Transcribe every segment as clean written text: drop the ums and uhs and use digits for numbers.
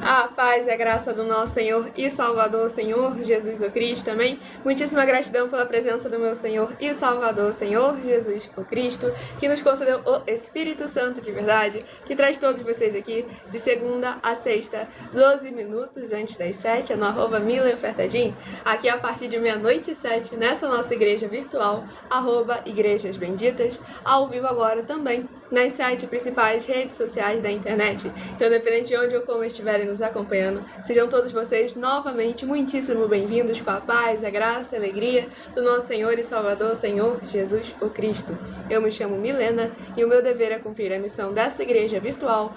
A paz e a graça do nosso Senhor e Salvador, Senhor Jesus o Cristo, amém? Muitíssima gratidão pela presença do meu Senhor e Salvador, Senhor Jesus o Cristo, que nos concedeu o Espírito Santo de verdade, que traz todos vocês aqui de segunda a sexta, 12 minutos antes das 7, no @mileofertadim, aqui a partir de meia-noite e 7, nessa nossa igreja virtual, @Igrejas Benditas, ao vivo agora também, nas 7 principais redes sociais da internet. Então, independente de onde ou como estiverem nos acompanhando, sejam todos vocês novamente muitíssimo bem-vindos com a paz, a graça e a alegria do nosso Senhor e Salvador, Senhor Jesus o Cristo. Eu me chamo Milena e o meu dever é cumprir a missão dessa igreja virtual,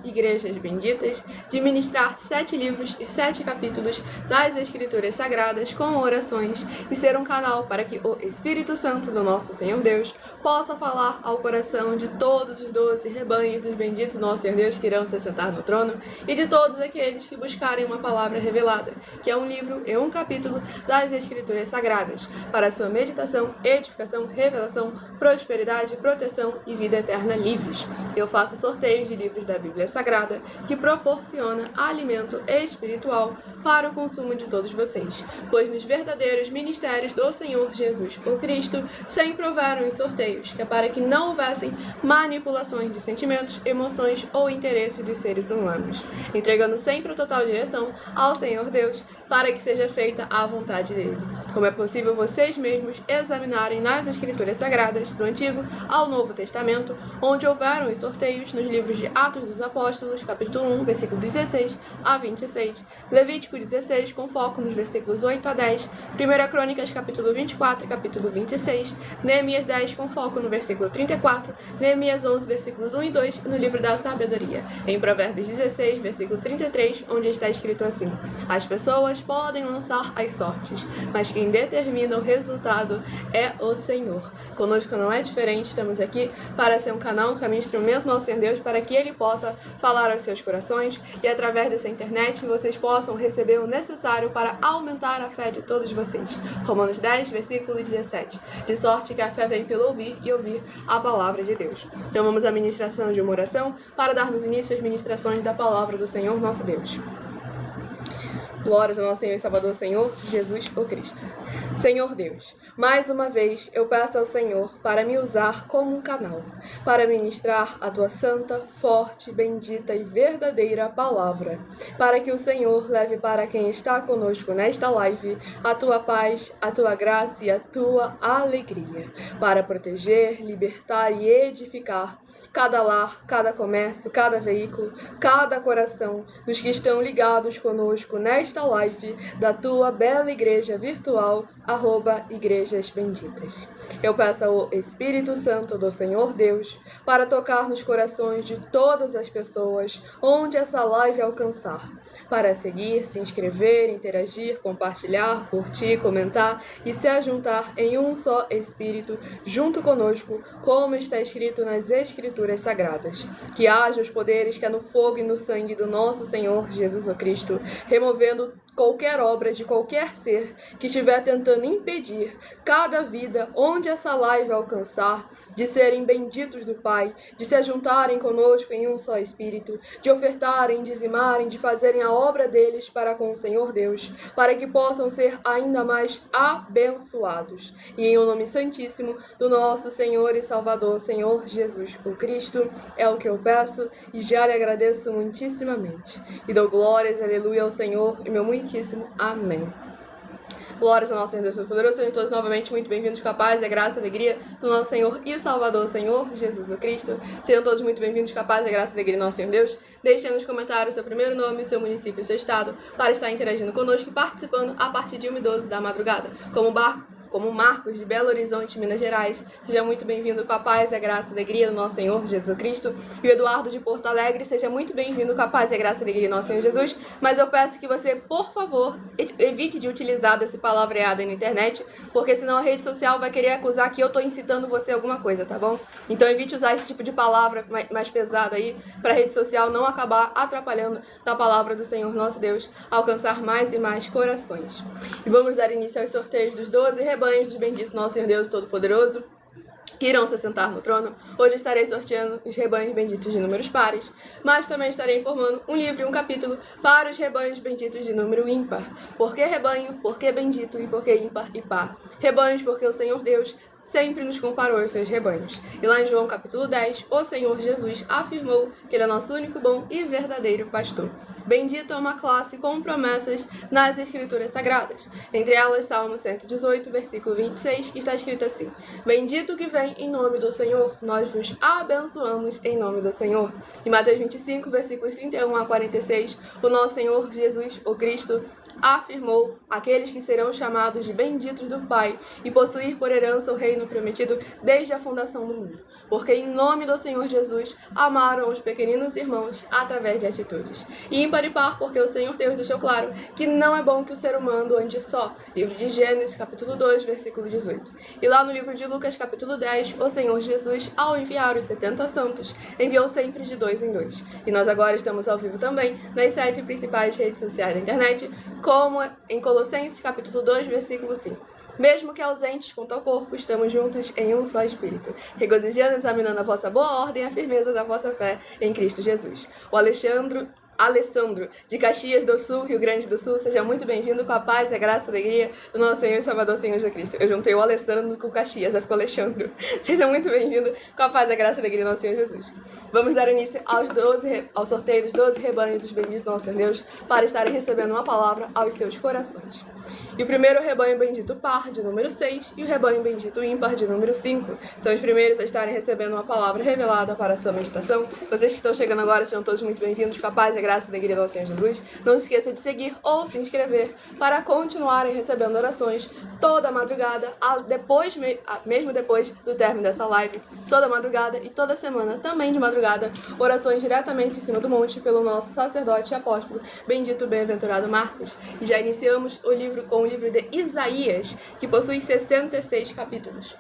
@Igrejas Benditas, de ministrar 7 livros e 7 capítulos das Escrituras Sagradas com orações e ser um canal para que o Espírito Santo do nosso Senhor Deus possa falar ao coração de todos os 12 rebanhos dos benditos nosso Senhor Deus que irão se sentar no trono e de todos aqueles que buscarem uma palavra revelada, que é um livro e um capítulo das Escrituras Sagradas, para sua meditação, edificação, revelação, prosperidade, proteção e vida eterna livres. Eu faço sorteios de livros da Bíblia Sagrada que proporciona alimento espiritual para o consumo de todos vocês, pois nos verdadeiros ministérios do Senhor Jesus o Cristo sempre houveram os sorteios, que é para que não houvessem manipulações de sentimentos, emoções ou interesses dos seres humanos, entregando sempre a total direção ao Senhor Deus para que seja feita a vontade dele. Como é possível vocês mesmos examinarem nas Escrituras Sagradas, do Antigo ao Novo Testamento, onde houveram os sorteios nos livros de Atos dos Apóstolos, capítulo 1, versículo 16 a 26, Levítico 16, com foco nos versículos 8 a 10, 1 Crônicas, capítulo 24 e capítulo 26, Neemias 10, com foco no versículo 34, Neemias 11, versículos 1 e 2, no livro da Sabedoria, em Provérbios 16, versículo 33, onde está escrito assim: as pessoas podem lançar as sortes, mas quem determina o resultado é o Senhor. Conosco não é diferente, estamos aqui para ser um canal, um caminho, instrumento nosso Senhor Deus, para que Ele possa falar aos seus corações e através dessa internet vocês possam receber o necessário para aumentar a fé de todos vocês. Romanos 10, versículo 17. De sorte que a fé vem pelo ouvir e ouvir a palavra de Deus. Então vamos à ministração de uma oração para darmos início às ministrações da palavra do Senhor nosso Deus. Glórias ao nosso Senhor e Salvador, Senhor Jesus o Cristo. Senhor Deus, mais uma vez eu peço ao Senhor para me usar como um canal, para ministrar a tua santa, forte, bendita e verdadeira palavra, para que o Senhor leve para quem está conosco nesta live a tua paz, a tua graça e a tua alegria, para proteger, libertar e edificar cada lar, cada comércio, cada veículo, cada coração dos que estão ligados conosco nesta live da tua bela igreja virtual, @Igrejas Benditas. Eu peço ao Espírito Santo do Senhor Deus para tocar nos corações de todas as pessoas onde essa live alcançar, para seguir, se inscrever, interagir, compartilhar, curtir, comentar e se ajuntar em um só Espírito junto conosco, como está escrito nas Escrituras Sagradas. Que haja os poderes que é no fogo e no sangue do nosso Senhor Jesus o Cristo, removendo qualquer obra de qualquer ser que estiver tentando impedir cada vida onde essa live alcançar, de serem benditos do Pai, de se ajuntarem conosco em um só Espírito, de ofertarem, dizimarem, de fazerem a obra deles para com o Senhor Deus, para que possam ser ainda mais abençoados. E em o nome santíssimo do nosso Senhor e Salvador, Senhor Jesus o Cristo, é o que eu peço e já lhe agradeço muitíssimamente. E dou glórias, aleluia, ao Senhor e meu muitíssimo amém. Glórias ao nosso Senhor Deus Todo-Poderoso. Sejam todos novamente muito bem-vindos com a paz, a graça e a alegria do nosso Senhor e Salvador, Senhor Jesus o Cristo. Sejam todos muito bem-vindos com a paz, a graça e a alegria do nosso Senhor Deus. Deixem nos comentários seu primeiro nome, seu município e seu estado para estar interagindo conosco e participando a partir de 1h12 da madrugada. Como Marcos, de Belo Horizonte, Minas Gerais. Seja muito bem-vindo com a paz, a graça e a alegria do nosso Senhor Jesus Cristo. E o Eduardo, de Porto Alegre, seja muito bem-vindo com a paz, a graça e a alegria do nosso Senhor Jesus. Mas eu peço que você, por favor, evite de utilizar dessa palavreada na internet, porque senão a rede social vai querer acusar que eu estou incitando você a alguma coisa, tá bom? Então evite usar esse tipo de palavra mais pesada aí, para a rede social não acabar atrapalhando a palavra do Senhor nosso Deus alcançar mais e mais corações. E vamos dar início aos sorteios dos 12 rebanhos dos benditos nosso Senhor Deus Todo-Poderoso, que irão se sentar no trono. Hoje estarei sorteando os rebanhos benditos de números pares, mas também estarei informando um livro e um capítulo para os rebanhos benditos de número ímpar. Por que rebanho? Por que bendito? E por que ímpar e par? Rebanhos porque o Senhor Deus sempre nos comparou aos seus rebanhos. E lá em João capítulo 10, o Senhor Jesus afirmou que Ele é nosso único bom e verdadeiro pastor. Bendito é uma classe com promessas nas Escrituras Sagradas. Entre elas, Salmo 118, versículo 26, que está escrito assim: Bendito que vem em nome do Senhor, nós vos abençoamos em nome do Senhor. E Mateus 25, versículos 31 a 46, o nosso Senhor Jesus, o Cristo, afirmou: aqueles que serão chamados de benditos do Pai e possuir por herança o reino prometido desde a fundação do mundo, porque em nome do Senhor Jesus amaram os pequeninos irmãos através de atitudes. E ímpar e par, porque o Senhor Deus deixou claro que não é bom que o ser humano ande só. Livro de Gênesis, capítulo 2, versículo 18. E lá no livro de Lucas, capítulo 10, o Senhor Jesus, ao enviar os 70 santos, enviou sempre de 2 em 2. E nós agora estamos ao vivo também nas 7 principais redes sociais da internet, como em Colossenses, capítulo 2, versículo 5. Mesmo que ausentes quanto ao corpo, estamos juntos em um só espírito, regozijando e examinando a vossa boa ordem e a firmeza da vossa fé em Cristo Jesus. O Alessandro, de Caxias do Sul, Rio Grande do Sul, seja muito bem-vindo com a paz e a graça e a alegria do nosso Senhor e Salvador, Senhor Jesus Cristo. Eu juntei o Alessandro com o Caxias, aí ficou Alexandro. Seja muito bem-vindo com a paz e a graça e a alegria do nosso Senhor Jesus. Vamos dar início ao sorteio dos 12 rebanhos dos benditos do nosso Deus, para estarem recebendo uma palavra aos seus corações. E o primeiro rebanho bendito par, de número 6, e o rebanho bendito ímpar, de número 5. São os primeiros a estarem recebendo uma palavra revelada para a sua meditação. Vocês que estão chegando agora, sejam todos muito bem-vindos com a paz e a graça e a alegria do nosso Senhor Jesus. Não se esqueça de seguir ou se inscrever para continuarem recebendo orações toda madrugada, mesmo depois do término dessa live, toda madrugada e toda semana, também de madrugada, orações diretamente em cima do monte pelo nosso sacerdote e apóstolo, bendito bem-aventurado Marcos. E já iniciamos com o livro de Isaías, que possui 66 capítulos.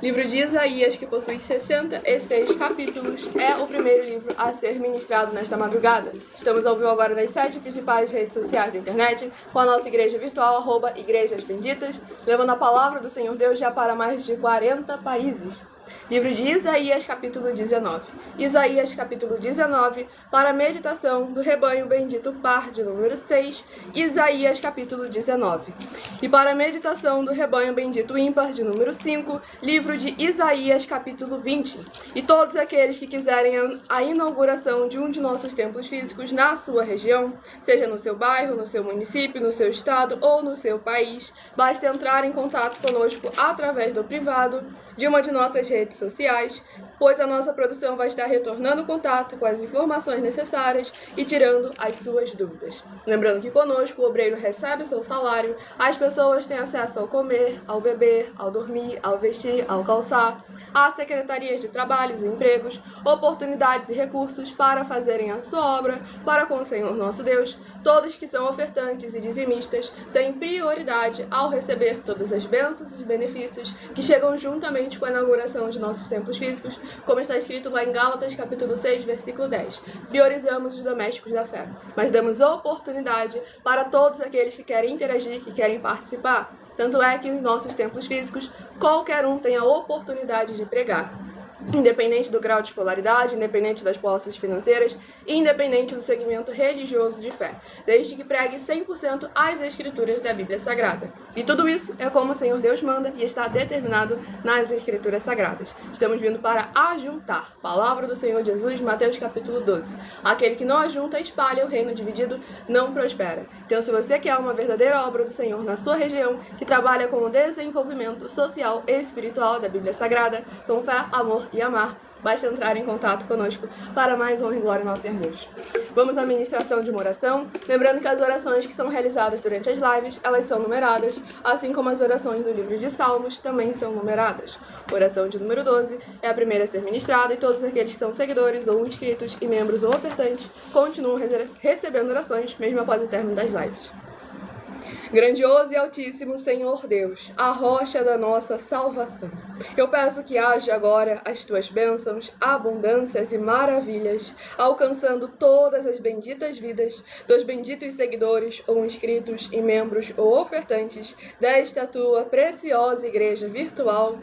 Livro de Isaías, que possui 66 capítulos, é o primeiro livro a ser ministrado nesta madrugada. Estamos ao vivo agora nas 7 principais redes sociais da internet, com a nossa igreja virtual, @Igrejas Benditas, levando a palavra do Senhor Deus já para mais de 40 países. Livro de Isaías, capítulo 19. Isaías, capítulo 19, para a meditação do rebanho bendito par, de número 6. Isaías, capítulo 19. E para a meditação do rebanho bendito ímpar, de número 5, livro de Isaías, capítulo 20. E todos aqueles que quiserem a inauguração de um de nossos templos físicos na sua região, seja no seu bairro, no seu município, no seu estado ou no seu país, basta entrar em contato conosco através do privado de uma de nossas redes sociais, pois a nossa produção vai estar retornando contato com as informações necessárias e tirando as suas dúvidas. Lembrando que conosco o obreiro recebe o seu salário, as pessoas têm acesso ao comer, ao beber, ao dormir, ao vestir, ao calçar, às secretarias de trabalhos e empregos, oportunidades e recursos para fazerem a sua obra para com o Senhor nosso Deus. Todos que são ofertantes e dizimistas têm prioridade ao receber todas as bênçãos e benefícios que chegam juntamente com a inauguração de nossos templos físicos, como está escrito lá em Gálatas, capítulo 6, versículo 10. Priorizamos os domésticos da fé, mas damos oportunidade para todos aqueles que querem interagir e querem participar. Tanto é que em nossos templos físicos, qualquer um tem a oportunidade de pregar. Independente do grau de escolaridade, independente das posses financeiras, independente do segmento religioso de fé, desde que pregue 100% as escrituras da Bíblia Sagrada. E tudo isso é como o Senhor Deus manda e está determinado nas escrituras sagradas. Estamos vindo para ajuntar. Palavra do Senhor Jesus, Mateus capítulo 12. Aquele que não ajunta, espalha, o reino dividido não prospera. Então, se você quer uma verdadeira obra do Senhor na sua região, que trabalha com o desenvolvimento social e espiritual da Bíblia Sagrada, com fé, amor e amar, basta entrar em contato conosco para mais honra e glória em nossos irmãos. Vamos à ministração de uma oração, lembrando que as orações que são realizadas durante as lives, elas são numeradas, assim como as orações do livro de Salmos também são numeradas. Oração de número 12 é a primeira a ser ministrada e todos aqueles que são seguidores ou inscritos e membros ou ofertantes continuam recebendo orações mesmo após o término das lives. Grandioso e altíssimo Senhor Deus, a rocha da nossa salvação, eu peço que haja agora as tuas bênçãos, abundâncias e maravilhas, alcançando todas as benditas vidas dos benditos seguidores ou inscritos e membros ou ofertantes desta tua preciosa igreja virtual,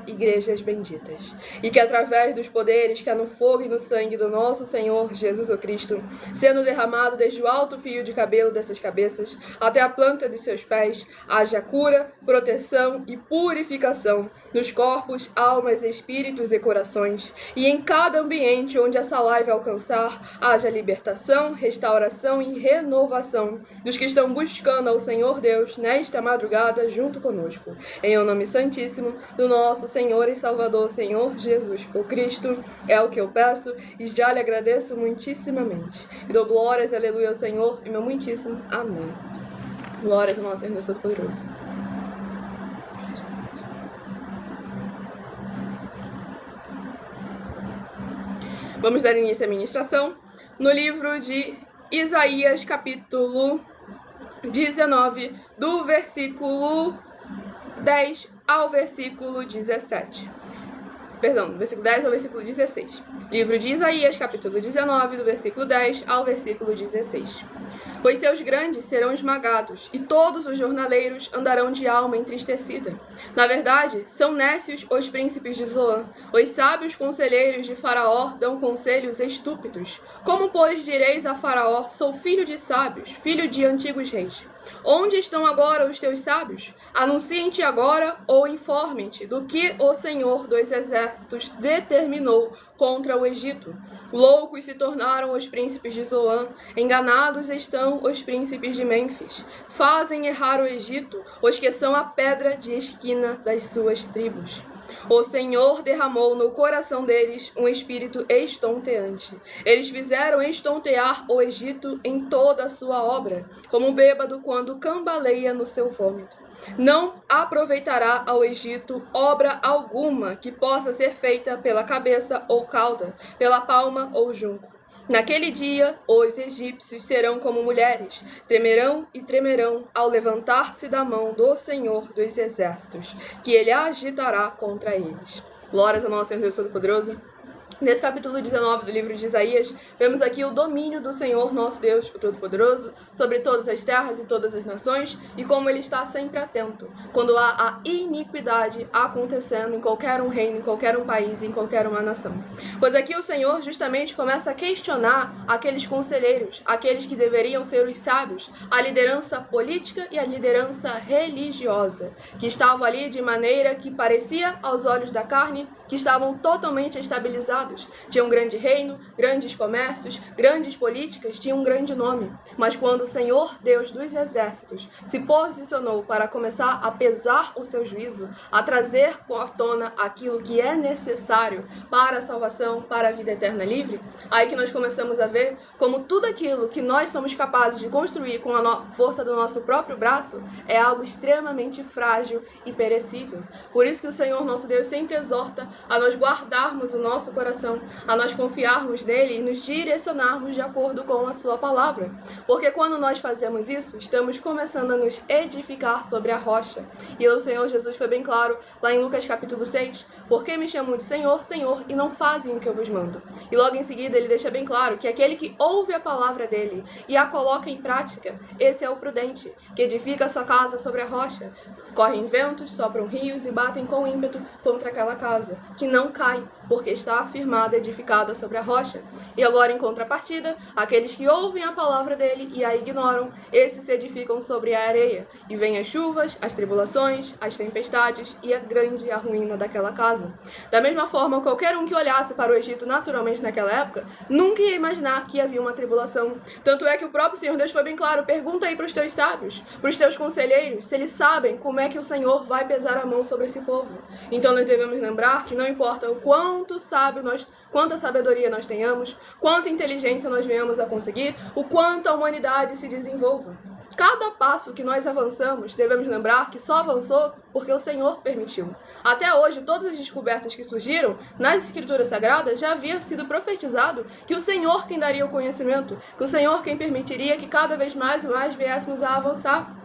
@Igrejas Benditas. E que através dos poderes que há no fogo e no sangue do nosso Senhor Jesus o Cristo, sendo derramado desde o alto fio de cabelo dessas cabeças até a planta de seus pés, haja cura, proteção e purificação nos corpos, almas, espíritos e corações, e em cada ambiente onde essa live alcançar, haja libertação, restauração e renovação dos que estão buscando ao Senhor Deus nesta madrugada junto conosco. Em o nome santíssimo do nosso Senhor e Salvador, Senhor Jesus o Cristo, é o que eu peço e já lhe agradeço muitíssimamente. E dou glórias, aleluia ao Senhor, e meu muitíssimo amém. Glórias ao nosso Senhor Deus Todo-Poderoso. Vamos dar início à ministração no livro de Isaías, capítulo 19, do versículo 10 ao versículo 17. Perdão, do versículo 10 ao versículo 16. Livro de Isaías, capítulo 19, do versículo 10 ao versículo 16. Pois seus grandes serão esmagados, e todos os jornaleiros andarão de alma entristecida. Na verdade, são nécios os príncipes de Zoan. Os sábios conselheiros de Faraó dão conselhos estúpidos. Como, pois, direis a Faraó, sou filho de sábios, filho de antigos reis? Onde estão agora os teus sábios? Anunciem-te agora ou informem-te do que o Senhor dos Exércitos determinou contra o Egito. Loucos se tornaram os príncipes de Zoan, enganados estão os príncipes de Mênfis. Fazem errar o Egito os que são a pedra de esquina das suas tribos. O Senhor derramou no coração deles um espírito estonteante. Eles fizeram estontear o Egito em toda a sua obra, como um bêbado quando cambaleia no seu vômito. Não aproveitará ao Egito obra alguma que possa ser feita pela cabeça ou cauda, pela palma ou junco. Naquele dia, os egípcios serão como mulheres, tremerão e tremerão ao levantar-se da mão do Senhor dos Exércitos, que ele agitará contra eles. Glórias ao nosso Senhor Deus Todo-Poderoso. Nesse capítulo 19 do livro de Isaías, vemos aqui o domínio do Senhor nosso Deus, o Todo-Poderoso, sobre todas as terras e todas as nações, e como ele está sempre atento quando há a iniquidade acontecendo em qualquer um reino, em qualquer um país, em qualquer uma nação. Pois aqui o Senhor justamente começa a questionar aqueles conselheiros, aqueles que deveriam ser os sábios, a liderança política e a liderança religiosa, que estavam ali de maneira que parecia aos olhos da carne que estavam totalmente estabilizados. Tinham um grande reino, grandes comércios, grandes políticas, tinham um grande nome. Mas quando o Senhor Deus dos Exércitos se posicionou para começar a pesar o seu juízo, a trazer à tona aquilo que é necessário para a salvação, para a vida eterna livre, aí que nós começamos a ver como tudo aquilo que nós somos capazes de construir com a força do nosso próprio braço é algo extremamente frágil e perecível. Por isso que o Senhor nosso Deus sempre exorta a nós guardarmos o nosso coração, a nós confiarmos nele e nos direcionarmos de acordo com a sua palavra. Porque quando nós fazemos isso, estamos começando a nos edificar sobre a rocha. E o Senhor Jesus foi bem claro lá em Lucas capítulo 6, porque me chamam de Senhor, Senhor, e não fazem o que eu vos mando. E logo em seguida ele deixa bem claro que aquele que ouve a palavra dele e a coloca em prática, esse é o prudente, que edifica a sua casa sobre a rocha. Correm ventos, sopram rios e batem com ímpeto contra aquela casa, que não cai, porque está afirmada, edificada sobre a rocha. E agora, em contrapartida, aqueles que ouvem a palavra dele e a ignoram, esses se edificam sobre a areia, e vêm as chuvas, as tribulações, as tempestades e a grande ruína daquela casa. Da mesma forma, qualquer um que olhasse para o Egito naturalmente naquela época, nunca ia imaginar que havia uma tribulação. Tanto é que o próprio Senhor Deus foi bem claro: pergunta aí para os teus sábios, para os teus conselheiros, se eles sabem como é que o Senhor vai pesar a mão sobre esse povo. Então nós devemos lembrar que não importa o quanta sabedoria nós tenhamos, quanta inteligência nós venhamos a conseguir, o quanto a humanidade se desenvolva. Cada passo que nós avançamos, devemos lembrar que só avançou porque o Senhor permitiu. Até hoje, todas as descobertas que surgiram nas Escrituras Sagradas já havia sido profetizado que o Senhor quem daria o conhecimento, que o Senhor quem permitiria que cada vez mais e mais viéssemos a avançar.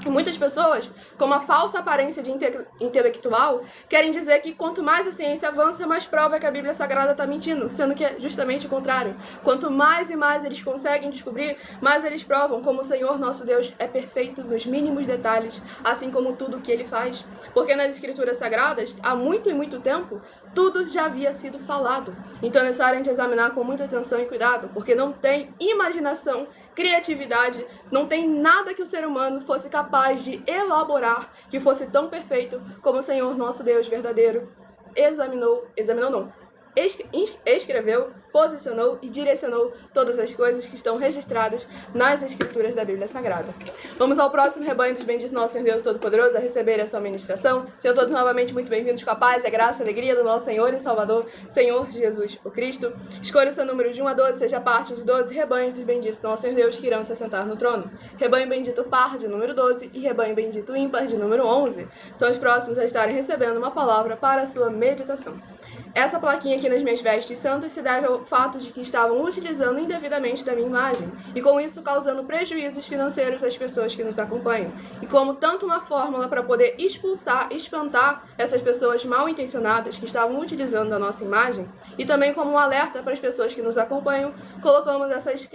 Muitas pessoas, com uma falsa aparência de intelectual, querem dizer que quanto mais a ciência avança, mais prova que a Bíblia Sagrada está mentindo, sendo que é justamente o contrário. Quanto mais e mais eles conseguem descobrir, mais eles provam como o Senhor nosso Deus é perfeito nos mínimos detalhes, assim como tudo o que Ele faz. Porque nas Escrituras Sagradas, há muito e muito tempo, tudo já havia sido falado. Então é necessário a gente examinar com muita atenção e cuidado, porque não tem imaginação, criatividade, não tem nada que o ser humano fosse capaz de elaborar que fosse tão perfeito como o Senhor nosso Deus verdadeiro escreveu, posicionou e direcionou todas as coisas que estão registradas nas Escrituras da Bíblia Sagrada. Vamos ao próximo rebanho dos benditos nosso Senhor Deus Todo-Poderoso a receber a sua ministração. Sejam todos novamente muito bem-vindos com a paz, a graça e a alegria do nosso Senhor e Salvador, Senhor Jesus o Cristo. Escolha o seu número de 1 a 12, seja parte dos 12 rebanhos dos benditos nosso Senhor Deus que irão se assentar no trono. Rebanho bendito par de número 12 e rebanho bendito ímpar de número 11 são os próximos a estarem recebendo uma palavra para a sua meditação. Essa plaquinha aqui nas minhas vestes santas se deve ao fato de que estavam utilizando indevidamente da minha imagem e com isso causando prejuízos financeiros às pessoas que nos acompanham. E como tanto uma fórmula para poder expulsar, espantar essas pessoas mal intencionadas que estavam utilizando a nossa imagem e também como um alerta para as pessoas que nos acompanham, colocamos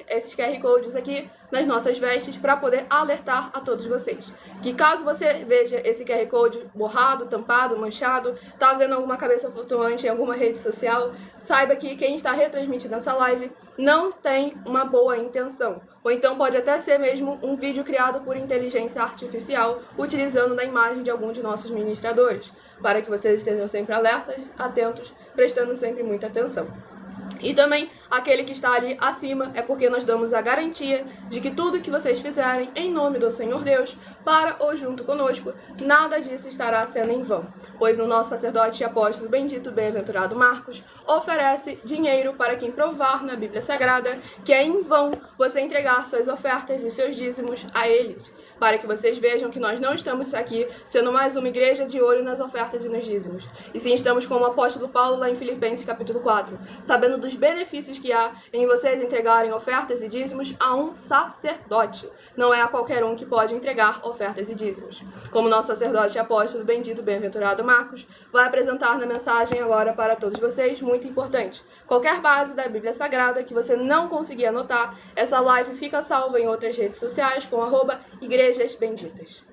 esses QR Codes aqui nas nossas vestes para poder alertar a todos vocês. Que caso você veja esse QR Code borrado, tampado, manchado, tá vendo alguma cabeça flutuante em alguma rede social, saiba que quem está retransmitindo essa live não tem uma boa intenção. Ou então pode até ser mesmo um vídeo criado por inteligência artificial, utilizando da imagem de algum de nossos ministradores, para que vocês estejam sempre alertas, atentos, prestando sempre muita atenção. E também, aquele que está ali acima é porque nós damos a garantia de que tudo que vocês fizerem em nome do Senhor Deus, para ou junto conosco, nada disso estará sendo em vão. Pois o nosso sacerdote e apóstolo bendito, bem-aventurado Marcos, oferece dinheiro para quem provar na Bíblia Sagrada que é em vão você entregar suas ofertas e seus dízimos a eles. Para que vocês vejam que nós não estamos aqui sendo mais uma igreja de olho nas ofertas e nos dízimos. E sim, estamos como o apóstolo Paulo lá em Filipenses capítulo 4, sabendo dos benefícios que há em vocês entregarem ofertas e dízimos a um sacerdote. Não é a qualquer um que pode entregar ofertas e dízimos. Como nosso sacerdote e apóstolo bendito, bem-aventurado Marcos, vai apresentar na mensagem agora para todos vocês, muito importante. Qualquer base da Bíblia Sagrada que você não conseguir anotar, essa live fica salva em outras redes sociais com @igrejas benditas.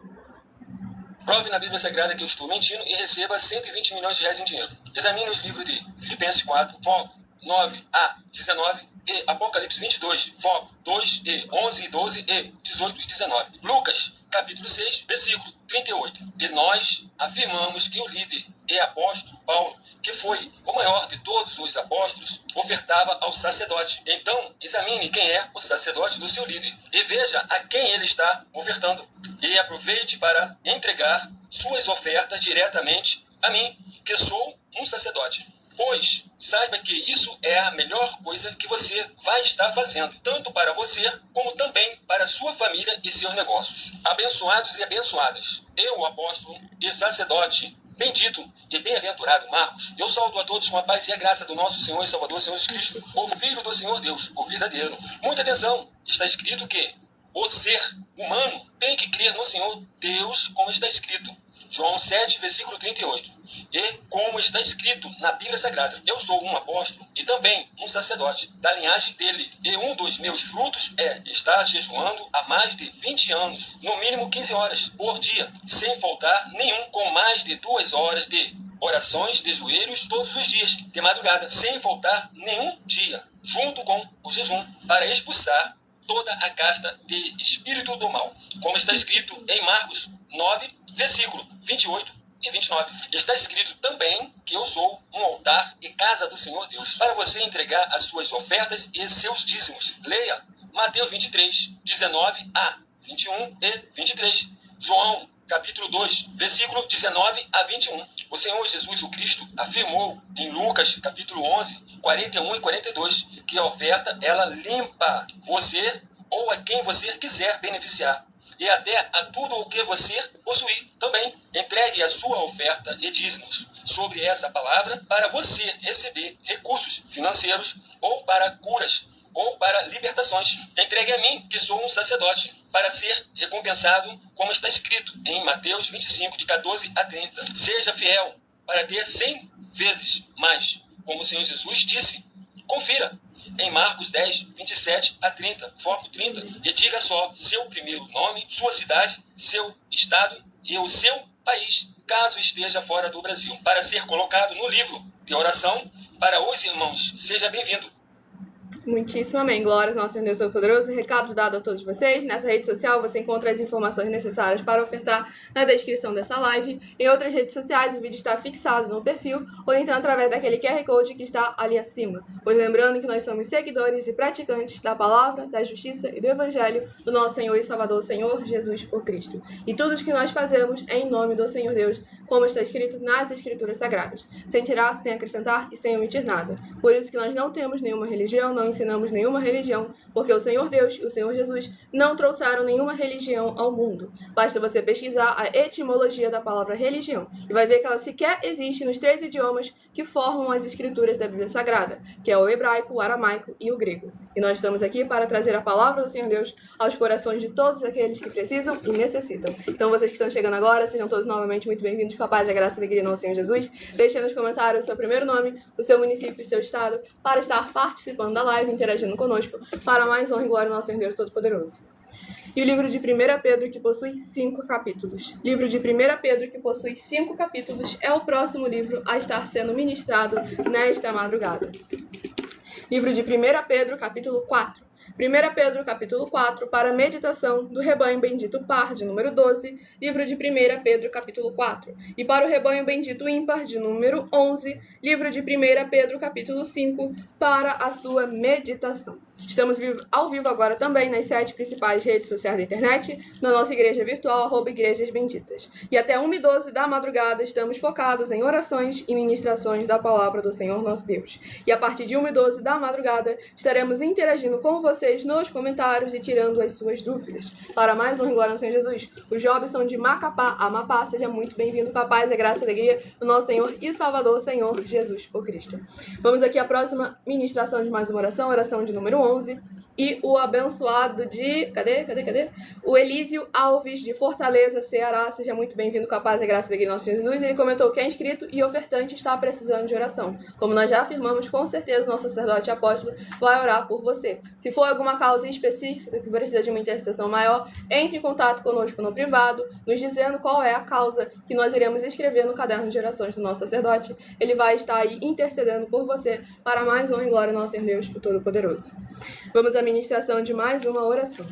Prove na Bíblia Sagrada que eu estou mentindo e receba 120 milhões de reais em dinheiro. Examine os livros de Filipenses 4, foco 9 a 19 e Apocalipse 22, foco 2 e 11 e 12 e 18 e 19. Lucas, capítulo 6, versículo 38. E nós afirmamos que o líder e apóstolo Paulo, que foi o maior de todos os apóstolos, ofertava ao sacerdote. Então, examine quem é o sacerdote do seu líder e veja a quem ele está ofertando. E aproveite para entregar suas ofertas diretamente a mim, que sou um sacerdote. Pois saiba que isso é a melhor coisa que você vai estar fazendo, tanto para você, como também para sua família e seus negócios. Abençoados e abençoadas, eu, o apóstolo e sacerdote bendito e bem-aventurado Marcos, eu saúdo a todos com a paz e a graça do nosso Senhor e Salvador, Senhor Jesus Cristo, o Filho do Senhor Deus, o verdadeiro. Muita atenção, está escrito que o ser humano tem que crer no Senhor Deus, como está escrito. João 7, versículo 38. E como está escrito na Bíblia Sagrada, eu sou um apóstolo e também um sacerdote da linhagem dele. E um dos meus frutos é estar jejuando há mais de 20 anos, no mínimo 15 horas por dia, sem faltar nenhum, com mais de 2 horas de orações de joelhos todos os dias, de madrugada, sem faltar nenhum dia, junto com o jejum, para expulsar toda a casta de espírito do mal. Como está escrito em Marcos 9, versículo 28 e 29. Está escrito também que eu sou um altar e casa do Senhor Deus, para você entregar as suas ofertas e seus dízimos. Leia Mateus 23, 19 a 21 e 23. João, capítulo 2, versículo 19 a 21. O Senhor Jesus o Cristo afirmou em Lucas, capítulo 11, 41 e 42, que a oferta, ela limpa você ou a quem você quiser beneficiar. e até a tudo o que você possuir também. Entregue a sua oferta e dízimos sobre essa palavra para você receber recursos financeiros ou para curas ou para libertações. Entregue a mim, que sou um sacerdote, para ser recompensado, como está escrito em Mateus 25, de 14 a 30. Seja fiel para ter 100 vezes mais, como o Senhor Jesus disse. Confira em Marcos 10, 27 a 30, foco 30, e diga só seu primeiro nome, sua cidade, seu estado e o seu país, caso esteja fora do Brasil, para ser colocado no livro de oração para os irmãos. Seja bem-vindo. Muitíssimo amém. Glórias ao nosso Senhor Deus Todo-Poderoso. Recado dado a todos vocês. Nessa rede social você encontra as informações necessárias para ofertar na descrição dessa live. Em outras redes sociais o vídeo está fixado no perfil ou então através daquele QR Code que está ali acima. Pois lembrando que nós somos seguidores e praticantes da palavra, da justiça e do evangelho do nosso Senhor e Salvador, Senhor Jesus o Cristo. E tudo o que nós fazemos é em nome do Senhor Deus, como está escrito nas Escrituras Sagradas, sem tirar, sem acrescentar e sem omitir nada. Por isso que nós não temos nenhuma religião, não ensinamos nenhuma religião, porque o Senhor Deus e o Senhor Jesus não trouxeram nenhuma religião ao mundo. Basta você pesquisar a etimologia da palavra religião e vai ver que ela sequer existe nos 3 idiomas que formam as escrituras da Bíblia Sagrada, que é o hebraico, o aramaico e o grego. E nós estamos aqui para trazer a palavra do Senhor Deus aos corações de todos aqueles que precisam e necessitam. Então vocês que estão chegando agora, sejam todos novamente muito bem-vindos, com a paz e a graça e a alegria do nosso Senhor Jesus. Deixe nos comentários o seu primeiro nome, o seu município e o seu estado, para estar participando da live, interagindo conosco, para mais honra e glória do nosso Senhor Deus Todo-Poderoso. E o livro de 1 Pedro, que possui 5 capítulos. Livro de 1 Pedro, que possui 5 capítulos, é o próximo livro a estar sendo ministrado nesta madrugada. Livro de 1 Pedro, capítulo 4. 1 Pedro, capítulo 4, para a meditação do rebanho bendito par, de número 12, livro de 1 Pedro, capítulo 4. E para o rebanho bendito ímpar, de número 11, livro de 1 Pedro, capítulo 5, para a sua meditação. Estamos ao vivo agora também nas 7 principais redes sociais da internet, na nossa igreja virtual, @Igrejas Benditas. E até 1h12 da madrugada estamos focados em orações e ministrações da palavra do Senhor nosso Deus. E a partir de 1h12 da madrugada estaremos interagindo com vocês nos comentários e tirando as suas dúvidas. Para mais honra e glória ao Senhor Jesus, o Jobson de Macapá, Amapá, seja muito bem-vindo, com a paz, a graça e a alegria do nosso Senhor e Salvador, Senhor Jesus o Cristo. Vamos aqui à próxima ministração de mais uma oração, oração de número 11, e o abençoado de... Cadê? O Elísio Alves, de Fortaleza, Ceará, seja muito bem-vindo, com a paz, a graça e a alegria do nosso Senhor Jesus. Ele comentou que é inscrito e ofertante está precisando de oração. Como nós já afirmamos, com certeza o nosso sacerdote apóstolo vai orar por você. Se for alguma causa específica que precisa de uma intercessão maior, entre em contato conosco no privado, nos dizendo qual é a causa que nós iremos escrever no caderno de orações do nosso sacerdote. Ele vai estar aí intercedendo por você para mais honra e glória ao nosso Senhor Deus, o Todo-Poderoso. Vamos à ministração de mais uma oração.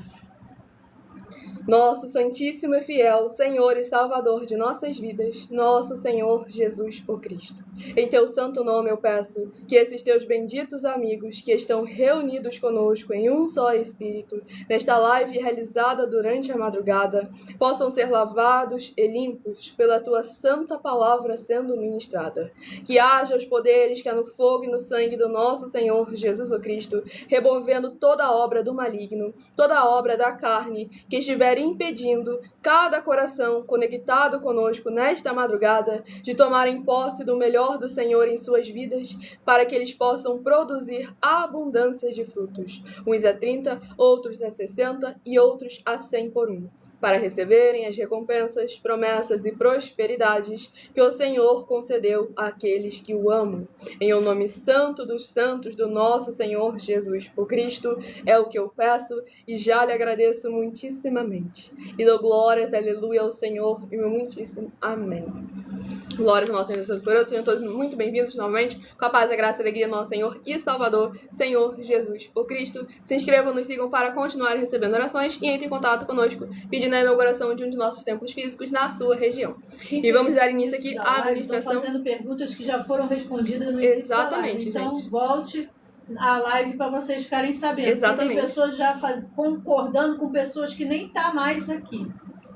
Nosso Santíssimo e Fiel Senhor e Salvador de nossas vidas, nosso Senhor Jesus o Cristo. Em teu santo nome eu peço que esses teus benditos amigos que estão reunidos conosco em um só Espírito, nesta live realizada durante a madrugada, possam ser lavados e limpos pela tua santa palavra sendo ministrada. Que haja os poderes que há no fogo e no sangue do nosso Senhor Jesus o Cristo, removendo toda a obra do maligno, toda a obra da carne que estiver impedindo cada coração conectado conosco nesta madrugada de tomarem posse do melhor do Senhor em suas vidas, para que eles possam produzir abundância de frutos, uns a 30, outros a 60 e outros a 100 por um, para receberem as recompensas, promessas e prosperidades que o Senhor concedeu àqueles que o amam. Em o nome santo dos santos do nosso Senhor Jesus o Cristo, é o que eu peço e já lhe agradeço muitíssimamente. E dou glórias, aleluia, ao Senhor e meu muitíssimo amém. Glórias ao nosso Senhor Jesus Todo-Poderoso. Sejam todos muito bem-vindos novamente, com a paz, a graça e a alegria do nosso Senhor e Salvador, Senhor Jesus o Cristo. Se inscrevam, nos sigam para continuar recebendo orações e entrem em contato conosco, pedindo a inauguração de um de nossos templos físicos na sua região. E vamos dar início aqui à administração. Estão fazendo perguntas que já foram respondidas no início da live. Então, volte a live para vocês ficarem sabendo. Exatamente. Tem pessoas já concordando com pessoas que nem tá mais aqui.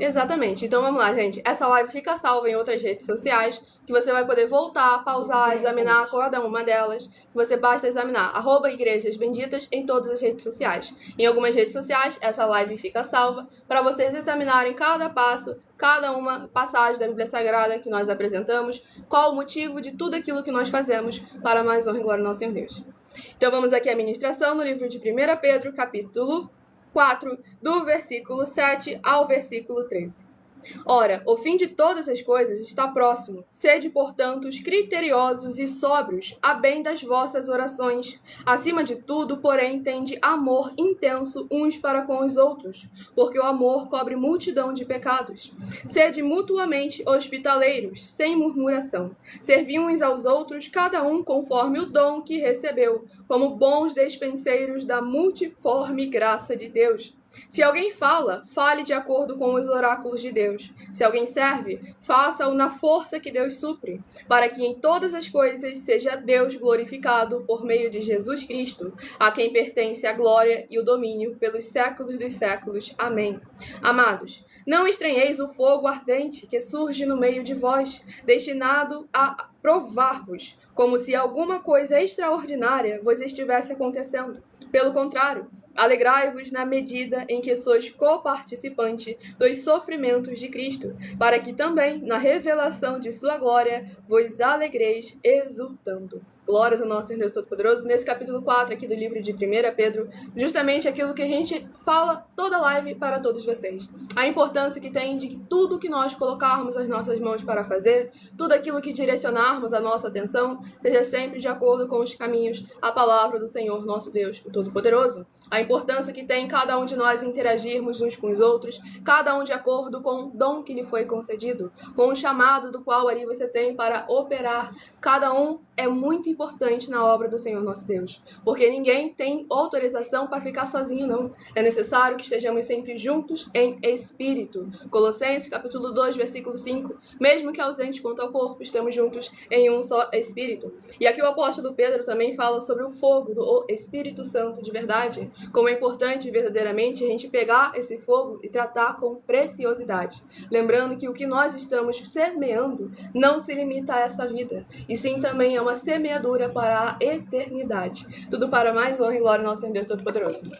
Exatamente. Então vamos lá, gente. Essa live fica salva em outras redes sociais, que você vai poder voltar, pausar, examinar cada uma delas. Você basta examinar @Igrejas Benditas em todas as redes sociais. Em algumas redes sociais, essa live fica salva para vocês examinarem cada passo, cada uma passagem da Bíblia Sagrada que nós apresentamos, qual o motivo de tudo aquilo que nós fazemos para mais honra e glória ao nosso Senhor Deus. Então vamos aqui à ministração no livro de 1 Pedro, capítulo 4, do versículo 7 ao versículo 13. Ora, o fim de todas as coisas está próximo. Sede, portanto, criteriosos e sóbrios, a bem das vossas orações. Acima de tudo, porém, tende amor intenso uns para com os outros, porque o amor cobre multidão de pecados. Sede mutuamente hospitaleiros, sem murmuração. Servi uns aos outros, cada um conforme o dom que recebeu, como bons despenseiros da multiforme graça de Deus. Se alguém fala, fale de acordo com os oráculos de Deus. Se alguém serve, faça-o na força que Deus supre, para que em todas as coisas seja Deus glorificado por meio de Jesus Cristo, a quem pertence a glória e o domínio pelos séculos dos séculos. Amém. Amados, não estranheis o fogo ardente que surge no meio de vós, destinado a provar-vos, como se alguma coisa extraordinária vos estivesse acontecendo. Pelo contrário, alegrai-vos na medida em que sois coparticipante dos sofrimentos de Cristo, para que também, na revelação de sua glória, vos alegreis exultando. Glórias ao nosso Senhor Deus Todo-Poderoso. Nesse capítulo 4 aqui do livro de 1 Pedro, justamente aquilo que a gente fala toda live para todos vocês. A importância que tem de tudo que nós colocarmos as nossas mãos para fazer, tudo aquilo que direcionarmos a nossa atenção, seja sempre de acordo com os caminhos, a palavra do Senhor nosso Deus, o Todo-Poderoso. A importância que tem cada um de nós interagirmos uns com os outros, cada um de acordo com o dom que lhe foi concedido, com o chamado do qual ali você tem para operar. Cada um é muito importante na obra do Senhor nosso Deus, porque ninguém tem autorização para ficar sozinho, não. É necessário que estejamos sempre juntos em espírito. Colossenses capítulo 2, versículo 5. Mesmo que ausentes quanto ao corpo, estamos juntos em um só espírito. E aqui o apóstolo Pedro também fala sobre o fogo do Espírito Santo de verdade, como é importante verdadeiramente a gente pegar esse fogo e tratar com preciosidade. Lembrando que o que nós estamos semeando não se limita a essa vida, e sim também é uma semeadura para a eternidade. Tudo para mais honra e glória ao nosso Senhor Deus Todo-Poderoso.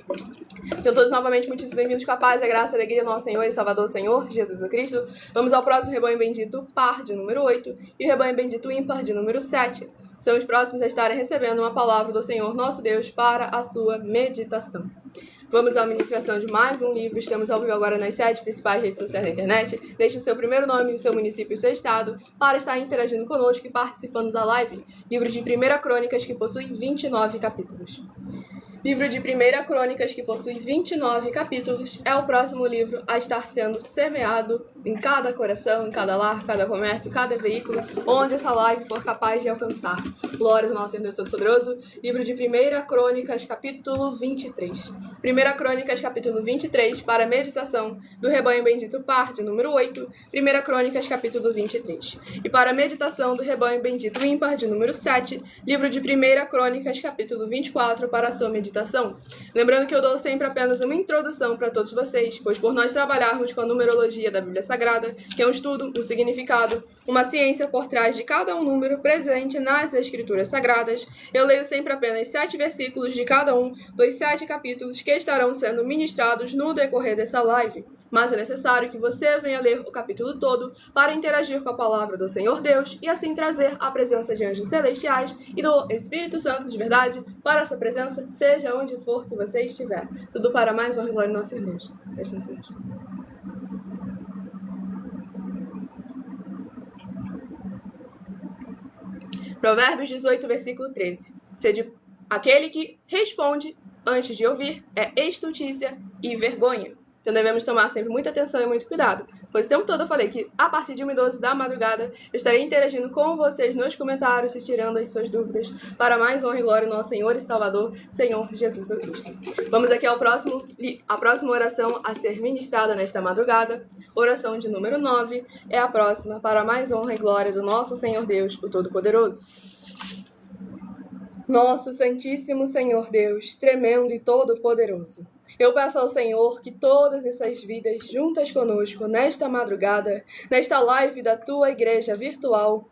Então todos novamente muitíssimo bem-vindos com a paz, a graça e a alegria do nosso Senhor e Salvador Senhor Jesus Cristo. Vamos ao próximo rebanho bendito par de número 8 e o rebanho bendito ímpar de número 7. São os próximos a estarem recebendo uma palavra do Senhor nosso Deus para a sua meditação. Vamos à ministração de mais um livro. Estamos ao vivo agora nas 7 principais redes sociais da internet. Deixe o seu primeiro nome, o seu município e o seu estado para estar interagindo conosco e participando da live. Livro de 1 Crônicas, que possui 29 capítulos. Livro de 1 Crônicas, que possui 29 capítulos, é o próximo livro a estar sendo semeado em cada coração, em cada lar, cada comércio, cada veículo, onde essa live for capaz de alcançar. Glórias ao nosso Senhor Deus Todo-Poderoso. Livro de 1 Crônicas, capítulo 23. 1 Crônicas, capítulo 23, para a meditação do rebanho bendito par de número 8. 1 Crônicas, capítulo 23. E para a meditação do rebanho bendito ímpar de número 7. Livro de 1 Crônicas, capítulo 24, para a sua meditação. Lembrando que eu dou sempre apenas uma introdução para todos vocês, pois por nós trabalharmos com a numerologia da Bíblia Sagrada, que é um estudo, um significado, uma ciência por trás de cada um número presente nas Escrituras Sagradas, eu leio sempre apenas 7 versículos de cada um dos 7 capítulos que estarão sendo ministrados no decorrer dessa live. Mas é necessário que você venha ler o capítulo todo para interagir com a palavra do Senhor Deus e assim trazer a presença de anjos celestiais e do Espírito Santo de verdade para a sua presença, seja onde for que você estiver. Tudo para mais honra e glória do nosso Senhor Deus. Provérbios 18, versículo 13. Aquele que responde antes de ouvir é estultícia e vergonha. Então devemos tomar sempre muita atenção e muito cuidado, pois o tempo todo eu falei que a partir de 1h12 da madrugada eu estarei interagindo com vocês nos comentários e tirando as suas dúvidas para mais honra e glória ao nosso Senhor e Salvador, Senhor Jesus Cristo. Vamos aqui à próxima oração a ser ministrada nesta madrugada. Oração de número 9 é a próxima para mais honra e glória do nosso Senhor Deus, o Todo-Poderoso. Nosso Santíssimo Senhor Deus, tremendo e todo-poderoso, Eu peço ao Senhor que todas essas vidas juntas conosco nesta madrugada, nesta live da tua igreja virtual,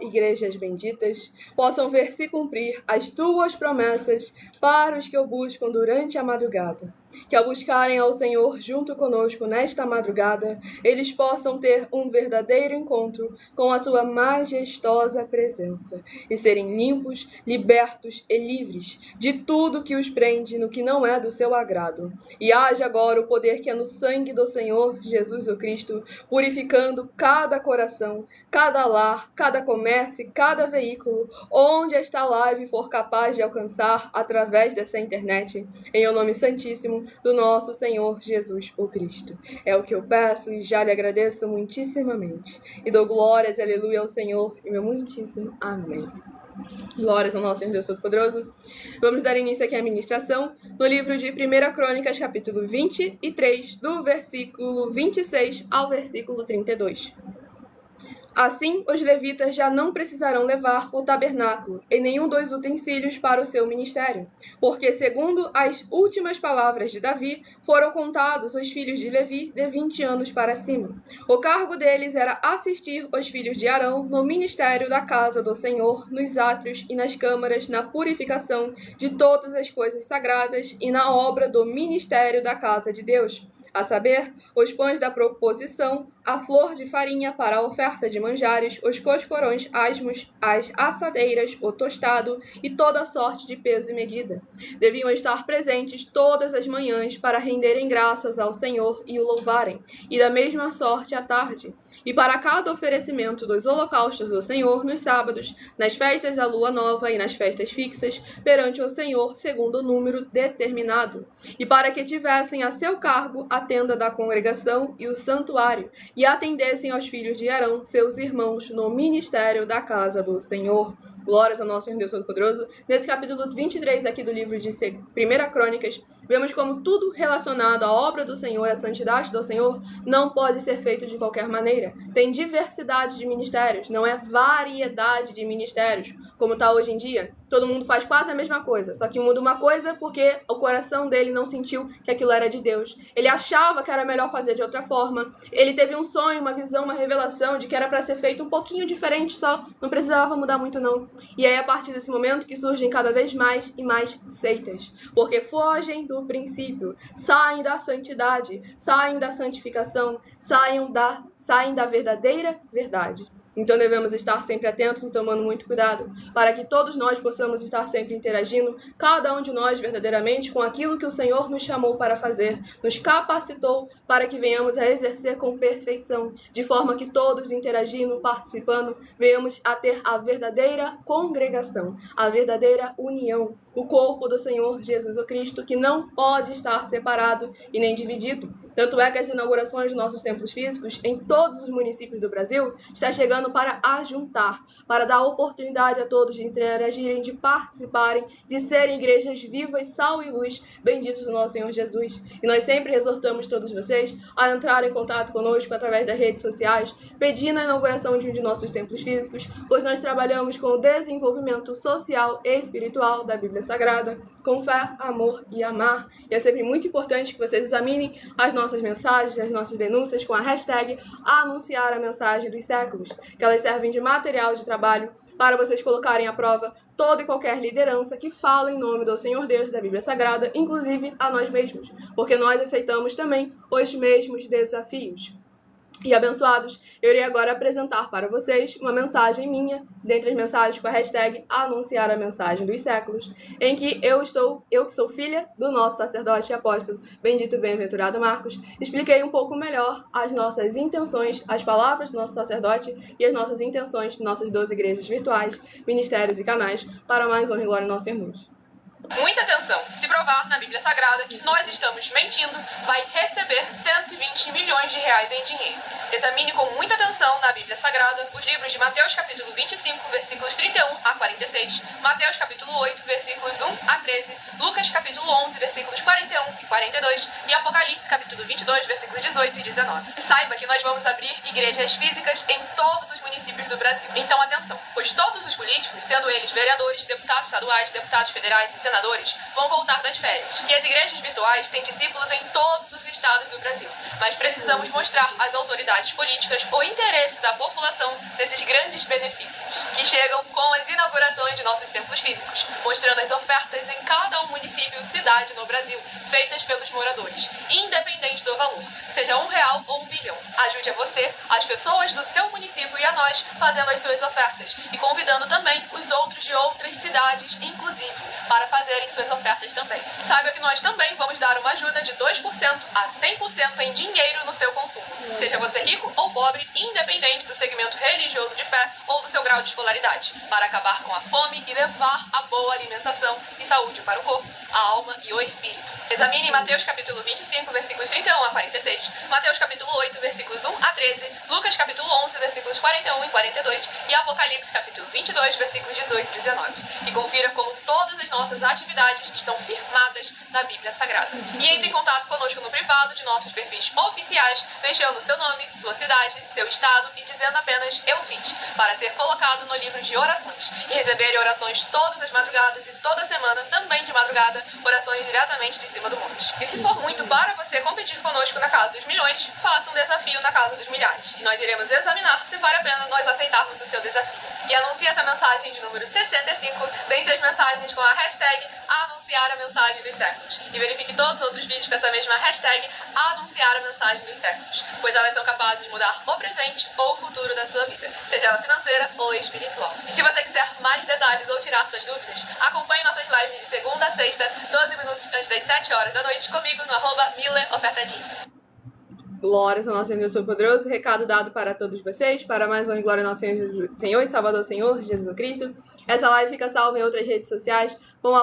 @Igrejas Benditas, possam ver se cumprir as tuas promessas para os que o buscam durante a madrugada. Que ao buscarem ao Senhor junto conosco nesta madrugada, eles possam ter um verdadeiro encontro com a tua majestosa presença e serem limpos, libertos e livres de tudo que os prende no que não é do seu agrado. E haja agora o poder que é no sangue do Senhor Jesus o Cristo, purificando cada coração, cada lar, cada comércio e cada veículo, onde esta live for capaz de alcançar através dessa internet, em o nome santíssimo do nosso Senhor Jesus o Cristo. É o que eu peço e já lhe agradeço muitíssimamente. E dou glórias e aleluia ao Senhor e meu muitíssimo amém. Glórias ao nosso Senhor Deus Todo-Poderoso. Vamos dar início aqui à ministração no livro de 1 Crônicas, capítulo 23, do versículo 26 ao versículo 32. Assim, os levitas já não precisarão levar o tabernáculo e nenhum dos utensílios para o seu ministério, porque, segundo as últimas palavras de Davi, foram contados os filhos de Levi de 20 anos para cima. O cargo deles era assistir os filhos de Arão no ministério da casa do Senhor, nos átrios e nas câmaras, na purificação de todas as coisas sagradas e na obra do ministério da casa de Deus, a saber, os pães da proposição, a flor de farinha para a oferta de manjares, os coscorões asmos, as assadeiras, o tostado e toda sorte de peso e medida. Deviam estar presentes todas as manhãs para renderem graças ao Senhor e o louvarem, e da mesma sorte à tarde. E para cada oferecimento dos holocaustos do Senhor nos sábados, nas festas da lua nova e nas festas fixas, perante o Senhor, segundo o número determinado. E para que tivessem a seu cargo a tenda da congregação e o santuário, e atendessem aos filhos de Arão, seus irmãos, no ministério da casa do Senhor. Glórias ao nosso Senhor Deus Todo-Poderoso. Nesse capítulo 23 aqui do livro de 1 Crônicas, vemos como tudo relacionado à obra do Senhor, à santidade do Senhor, não pode ser feito de qualquer maneira. Tem diversidade de ministérios, não é variedade de ministérios, como está hoje em dia. Todo mundo faz quase a mesma coisa, só que muda uma coisa porque o coração dele não sentiu que aquilo era de Deus. Ele achava que era melhor fazer de outra forma. Ele teve um sonho, uma visão, uma revelação de que era para ser feito um pouquinho diferente só, não precisava mudar muito não. E aí, a partir desse momento que surgem cada vez mais e mais seitas, porque fogem do princípio, saem da santidade, saem da santificação, saem da verdadeira verdade. Então devemos estar sempre atentos e tomando muito cuidado, para que todos nós possamos estar sempre interagindo, cada um de nós verdadeiramente, com aquilo que o Senhor nos chamou para fazer, nos capacitou para que venhamos a exercer com perfeição, de forma que todos interagindo, participando, venhamos a ter a verdadeira congregação, a verdadeira união, o corpo do Senhor Jesus o Cristo, que não pode estar separado e nem dividido. Tanto é que as inaugurações dos nossos templos físicos em todos os municípios do Brasil está chegando para ajuntar, para dar oportunidade a todos de interagirem, de participarem, de serem igrejas vivas, sal e luz, benditos do nosso Senhor Jesus. E nós sempre exortamos todos vocês a entrar em contato conosco através das redes sociais, pedindo a inauguração de um de nossos templos físicos, pois nós trabalhamos com o desenvolvimento social e espiritual da Bíblia Sagrada, com fé, amor e amar. E é sempre muito importante que vocês examinem as nossas mensagens, as nossas denúncias com a hashtag anunciar a mensagem dos séculos, que elas servem de material de trabalho para vocês colocarem à prova toda e qualquer liderança que fala em nome do Senhor Deus da Bíblia Sagrada, inclusive a nós mesmos, porque nós aceitamos também os mesmos desafios. E abençoados, eu irei agora apresentar para vocês uma mensagem minha, dentre as mensagens com a hashtag anunciar a mensagem dos séculos, em que eu que sou filha do nosso sacerdote e apóstolo, bendito e bem-aventurado Marcos, expliquei um pouco melhor as nossas intenções, as palavras do nosso sacerdote e as nossas intenções de nossas 12 igrejas virtuais, ministérios e canais, para mais honra e glória nossos irmãos. Muita atenção! Se provar na Bíblia Sagrada que nós estamos mentindo, vai receber 120 milhões de reais em dinheiro. Examine com muita atenção na Bíblia Sagrada os livros de Mateus capítulo 25, versículos 31 a 46, Mateus capítulo 8, versículos 1 a 13, Lucas capítulo 11, versículos 41 e 42 e Apocalipse capítulo 22, versículos 18 e 19. E saiba que nós vamos abrir igrejas físicas em todos os municípios do Brasil. Então atenção, pois todos os políticos, sendo eles vereadores, deputados estaduais, deputados federais e senadores, moradores vão voltar das férias. E as igrejas virtuais têm discípulos em todos os estados do Brasil. Mas precisamos mostrar às autoridades políticas o interesse da população nesses grandes benefícios, que chegam com as inaugurações de nossos templos físicos, mostrando as ofertas em cada município e cidade no Brasil, feitas pelos moradores, independente do valor, seja R$1 ou R$1 bilhão. Ajude a você, as pessoas do seu município e a nós, fazendo as suas ofertas e convidando também os outros de outras cidades, inclusive, para fazerem suas ofertas também. Saiba que nós também vamos dar uma ajuda de 2% a 100% em dinheiro no seu consumo, seja você rico ou pobre, independente do segmento religioso de fé ou do seu grau de escolaridade, para acabar com a fome e levar a boa alimentação e saúde para o corpo, a alma e o espírito. Examine Mateus capítulo 25, versículos 31 a 46, Mateus capítulo 8, versículos 1 a 13, Lucas capítulo 11, versículos 41 e 42 e Apocalipse capítulo 22, versículos 18 e 19. E confira como todas as nossas atividades estão firmadas na Bíblia Sagrada. E entre em contato conosco no privado de nossos perfis oficiais, deixando seu nome, sua cidade, seu estado e dizendo apenas "eu fiz", para ser colocado no livro de orações e receber orações todas as madrugadas e toda semana, também de madrugada, orações diretamente de cima do monte. E se for muito para você competir conosco na Casa dos Milhões, faça um desafio na Casa dos Milhares. E nós iremos examinar se vale a pena nós aceitarmos o seu desafio. E anuncie essa mensagem de número 65 dentre as mensagens com a hashtag Anunciar a Mensagem dos Séculos. E verifique todos os outros vídeos com essa mesma hashtag Anunciar a Mensagem dos Séculos, pois elas são capazes de mudar o presente ou o futuro da sua vida, seja ela financeira ou espiritual. E se você quiser mais detalhes ou tirar suas dúvidas, acompanhe nossas lives de segunda a sexta, 12 minutos antes das 7 horas da noite, comigo no @MileOfertadinho. Glórias ao nosso Deus Todo-Poderoso, recado dado para todos vocês, para mais honra e glória ao nosso Senhor e Salvador Senhor, Jesus Cristo. Essa live fica salva em outras redes sociais, com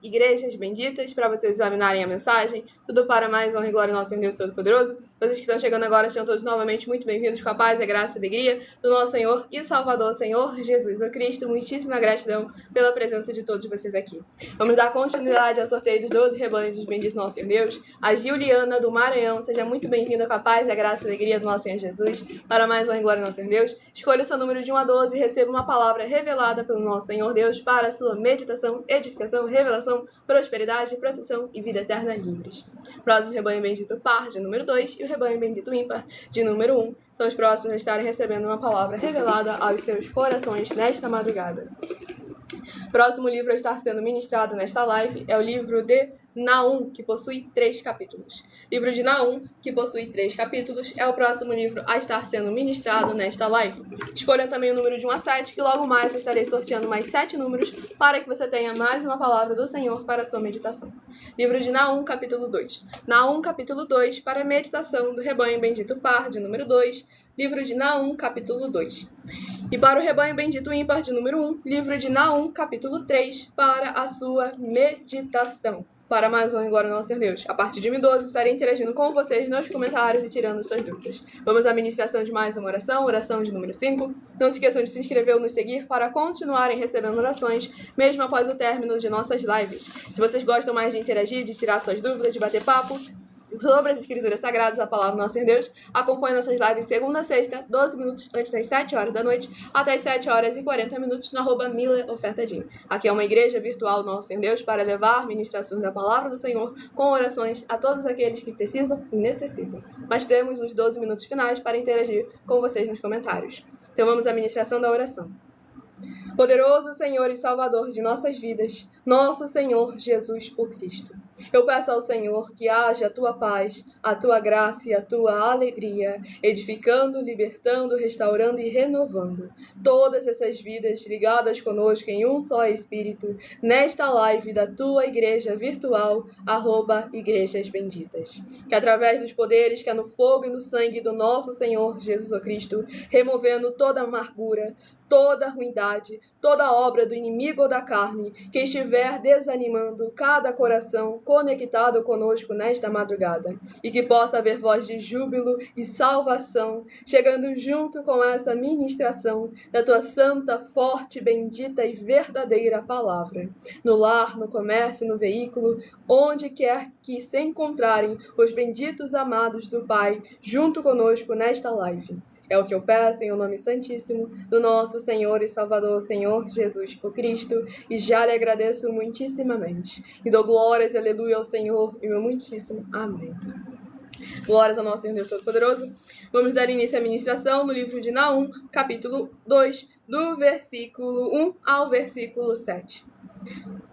@Igrejas Benditas, para vocês examinarem a mensagem, tudo para mais honra e glória ao nosso Deus Todo-Poderoso. Vocês que estão chegando agora, sejam todos novamente muito bem-vindos, com a paz, a graça e a alegria do nosso Senhor e Salvador Senhor, Jesus Cristo. Muitíssima gratidão pela presença de todos vocês aqui. Vamos dar continuidade ao sorteio dos 12 rebanhos dos benditos do nosso Senhor Deus. A Juliana do Maranhão, seja muito bem-vinda, com a paz, a graça e a alegria do nosso Senhor Jesus, para mais honra e glória ao nosso Senhor Deus. Escolha o seu número de 1 a 12 e receba uma palavra revelada pelo nosso Senhor Deus para a sua meditação, edificação, revelação, prosperidade, proteção e vida eterna livres. Próximo rebanho bendito par, de número 2, e o rebanho bendito ímpar, de número 1, são os próximos a estarem recebendo uma palavra revelada aos seus corações nesta madrugada. Próximo livro a estar sendo ministrado nesta live é o livro de Naum, que possui 3 capítulos. Livro de Naum, que possui 3 capítulos, é o próximo livro a estar sendo ministrado nesta live. Escolha também o número de 1 a 7, que logo mais eu estarei sorteando mais 7 números para que você tenha mais uma palavra do Senhor para a sua meditação. Livro de Naum, capítulo 2. Naum, capítulo 2, para a meditação do rebanho bendito par, de número 2. Livro de Naum, capítulo 2. E para o rebanho bendito ímpar, de número 1, livro de Naum, capítulo 3, para a sua meditação. Para mais honra e glória ao nosso Senhor Deus. A partir de 12 estarei interagindo com vocês nos comentários e tirando suas dúvidas. Vamos à ministração de mais uma oração, oração de número 5. Não se esqueçam de se inscrever ou nos seguir para continuarem recebendo orações, mesmo após o término de nossas lives. Se vocês gostam mais de interagir, de tirar suas dúvidas, de bater papo sobre as escrituras sagradas, a palavra do nosso Senhor Deus, acompanhe nossas lives segunda a sexta, 12 minutos antes das 7 horas da noite, até as 7 horas e 40 minutos no @MileOfertadinho. Aqui é uma igreja virtual do nosso Senhor Deus para levar ministrações da palavra do Senhor com orações a todos aqueles que precisam e necessitam. Mas temos os 12 minutos finais para interagir com vocês nos comentários. Então vamos à ministração da oração. Poderoso Senhor e Salvador de nossas vidas, nosso Senhor Jesus o Cristo. Eu peço ao Senhor que haja a tua paz, a tua graça e a tua alegria, edificando, libertando, restaurando e renovando todas essas vidas ligadas conosco em um só Espírito, nesta live da tua igreja virtual, @Igrejas Benditas. Que através dos poderes que há no fogo e no sangue do nosso Senhor Jesus o Cristo, removendo toda amargura, toda ruindade, toda obra do inimigo ou da carne, que estiver desanimando cada coração, conectado conosco nesta madrugada e que possa haver voz de júbilo e salvação chegando junto com essa ministração da tua santa, forte, bendita e verdadeira palavra. No lar, no comércio, no veículo, onde quer que se encontrarem os benditos amados do Pai junto conosco nesta live. É o que eu peço em o nome santíssimo do nosso Senhor e Salvador, Senhor Jesus Cristo, e já lhe agradeço muitíssimamente. E dou glórias e aleluia ao Senhor e meu muitíssimo amém. Glórias ao nosso Senhor Deus Todo-Poderoso. Vamos dar início à ministração no livro de Naum, capítulo 2, do versículo 1 ao versículo 7.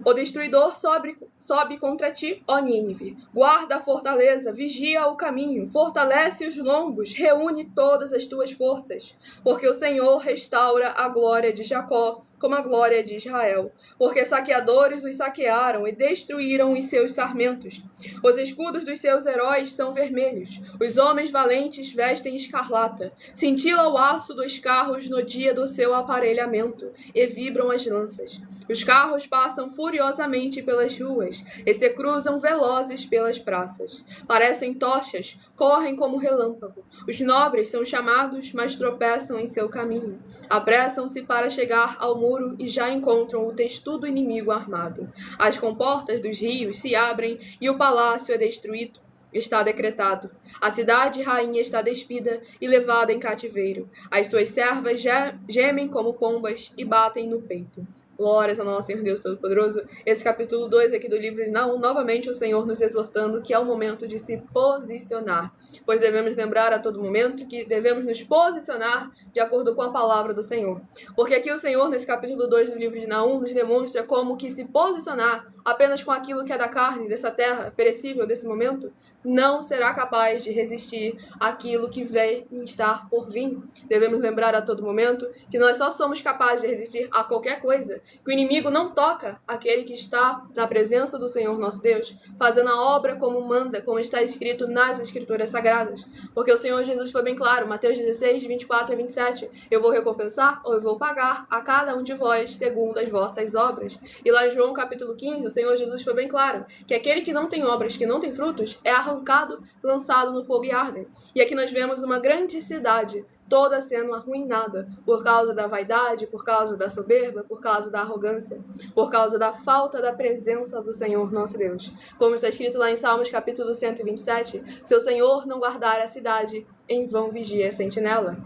O destruidor sobe contra ti, ó Nínive. Guarda a fortaleza, vigia o caminho, fortalece os lombos, reúne todas as tuas forças. Porque o Senhor restaura a glória de Jacó, como a glória de Israel. Porque saqueadores os saquearam e destruíram os seus sarmentos. Os escudos dos seus heróis são vermelhos. Os homens valentes vestem escarlata. Cintila o aço dos carros no dia do seu aparelhamento, e vibram as lanças. Os carros passam furiosamente pelas ruas e se cruzam velozes pelas praças. Parecem tochas, correm como relâmpago. Os nobres são chamados, mas tropeçam em seu caminho. Apressam-se para chegar ao muro e já encontram o testudo inimigo armado. As comportas dos rios se abrem e o palácio é destruído. Está decretado. A cidade rainha está despida e levada em cativeiro. As suas servas gemem como pombas e batem no peito. Glórias ao nosso Senhor Deus Todo-Poderoso. Esse capítulo 2 aqui do livro de Naum, novamente o Senhor nos exortando que é o momento de se posicionar. Pois devemos lembrar a todo momento que devemos nos posicionar de acordo com a palavra do Senhor. Porque aqui o Senhor, nesse capítulo 2 do livro de Naum, nos demonstra como que se posicionar apenas com aquilo que é da carne, dessa terra perecível, desse momento, não será capaz de resistir àquilo que vem e estar por vir. Devemos lembrar a todo momento que nós só somos capazes de resistir a qualquer coisa, que o inimigo não toca aquele que está na presença do Senhor nosso Deus, fazendo a obra como manda, como está escrito nas Escrituras Sagradas. Porque o Senhor Jesus foi bem claro, Mateus 16, 24 a 27, eu vou recompensar ou eu vou pagar a cada um de vós segundo as vossas obras. E lá em João capítulo 15, o Senhor Jesus foi bem claro, que aquele que não tem obras, que não tem frutos, é arrancado, lançado no fogo e ardem. E aqui nós vemos uma grande cidade, toda sendo arruinada por causa da vaidade, por causa da soberba, por causa da arrogância, por causa da falta da presença do Senhor nosso Deus. Como está escrito lá em Salmos capítulo 127, se o Senhor não guardar a cidade, em vão vigia a sentinela.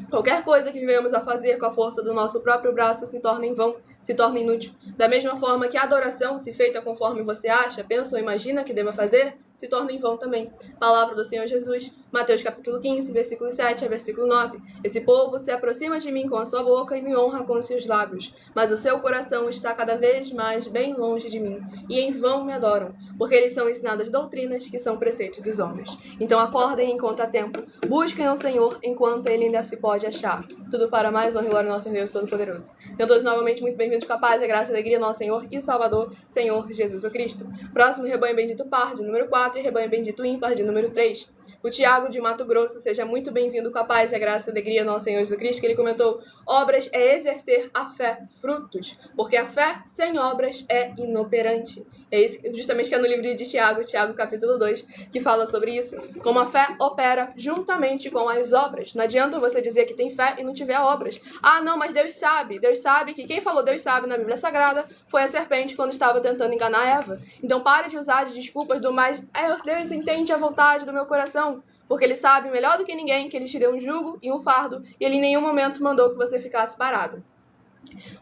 Qualquer coisa que venhamos a fazer com a força do nosso próprio braço se torna em vão, se torna inútil. Da mesma forma que a adoração, se feita conforme você acha, pensa ou imagina que deva fazer, se torna em vão também. Palavra do Senhor Jesus, Mateus capítulo 15, versículo 7 a versículo 9. Esse povo se aproxima de mim com a sua boca e me honra com os seus lábios, mas o seu coração está cada vez mais bem longe de mim, e em vão me adoram, porque eles são ensinadas doutrinas que são preceitos dos homens. Então acordem enquanto há tempo, busquem ao Senhor enquanto ele ainda se pode achar. Tudo para mais honra e glória ao nosso Deus Todo-Poderoso. Então todos novamente muito bem-vindos com a paz, a graça e a alegria, nosso Senhor e Salvador, Senhor Jesus Cristo. Próximo rebanho bendito par, de número 4, e rebanho bendito ímpar, de número 3. O Tiago de Mato Grosso, seja muito bem-vindo com a paz, a graça e a alegria, nosso Senhor Jesus Cristo, que ele comentou, obras é exercer a fé, frutos, porque a fé sem obras é inoperante. É isso justamente que é no livro de Tiago, Tiago capítulo 2, que fala sobre isso. Como a fé opera juntamente com as obras. Não adianta você dizer que tem fé e não tiver obras. Ah, não, mas Deus sabe que quem falou Deus sabe na Bíblia Sagrada foi a serpente quando estava tentando enganar Eva. Então pare de usar de desculpas do mais, Deus entende a vontade do meu coração. Porque ele sabe melhor do que ninguém que ele te deu um jugo e um fardo e ele em nenhum momento mandou que você ficasse parado.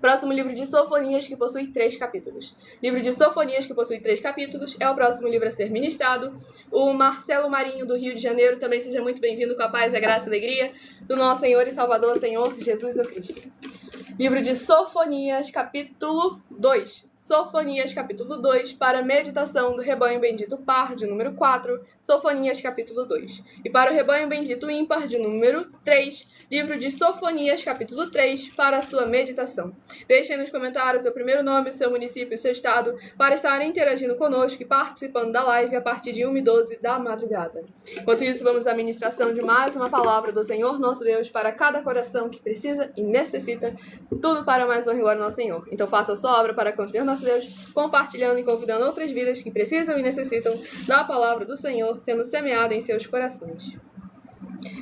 Próximo livro de Sofonias, que possui 3 capítulos. Livro de Sofonias, que possui 3 capítulos, é o próximo livro a ser ministrado. O Marcelo Marinho, do Rio de Janeiro, também seja muito bem-vindo com a paz, a graça e a alegria do nosso Senhor e Salvador, Senhor Jesus Cristo. Livro de Sofonias, capítulo 2. Sofonias, capítulo 2, para meditação do rebanho bendito par, de número 4, Sofonias, capítulo 2. E para o rebanho bendito ímpar, de número 3, livro de Sofonias, capítulo 3, para a sua meditação. Deixem nos comentários o seu primeiro nome, o seu município e o seu estado, para estarem interagindo conosco e participando da live a partir de 1h12 da madrugada. Enquanto isso, vamos à ministração de mais uma palavra do Senhor nosso Deus para cada coração que precisa e necessita, tudo para mais honra e glória ao nosso Senhor. Então faça a sua obra para com o Senhor nosso nosso Deus, compartilhando e convidando outras vidas que precisam e necessitam da palavra do Senhor sendo semeada em seus corações.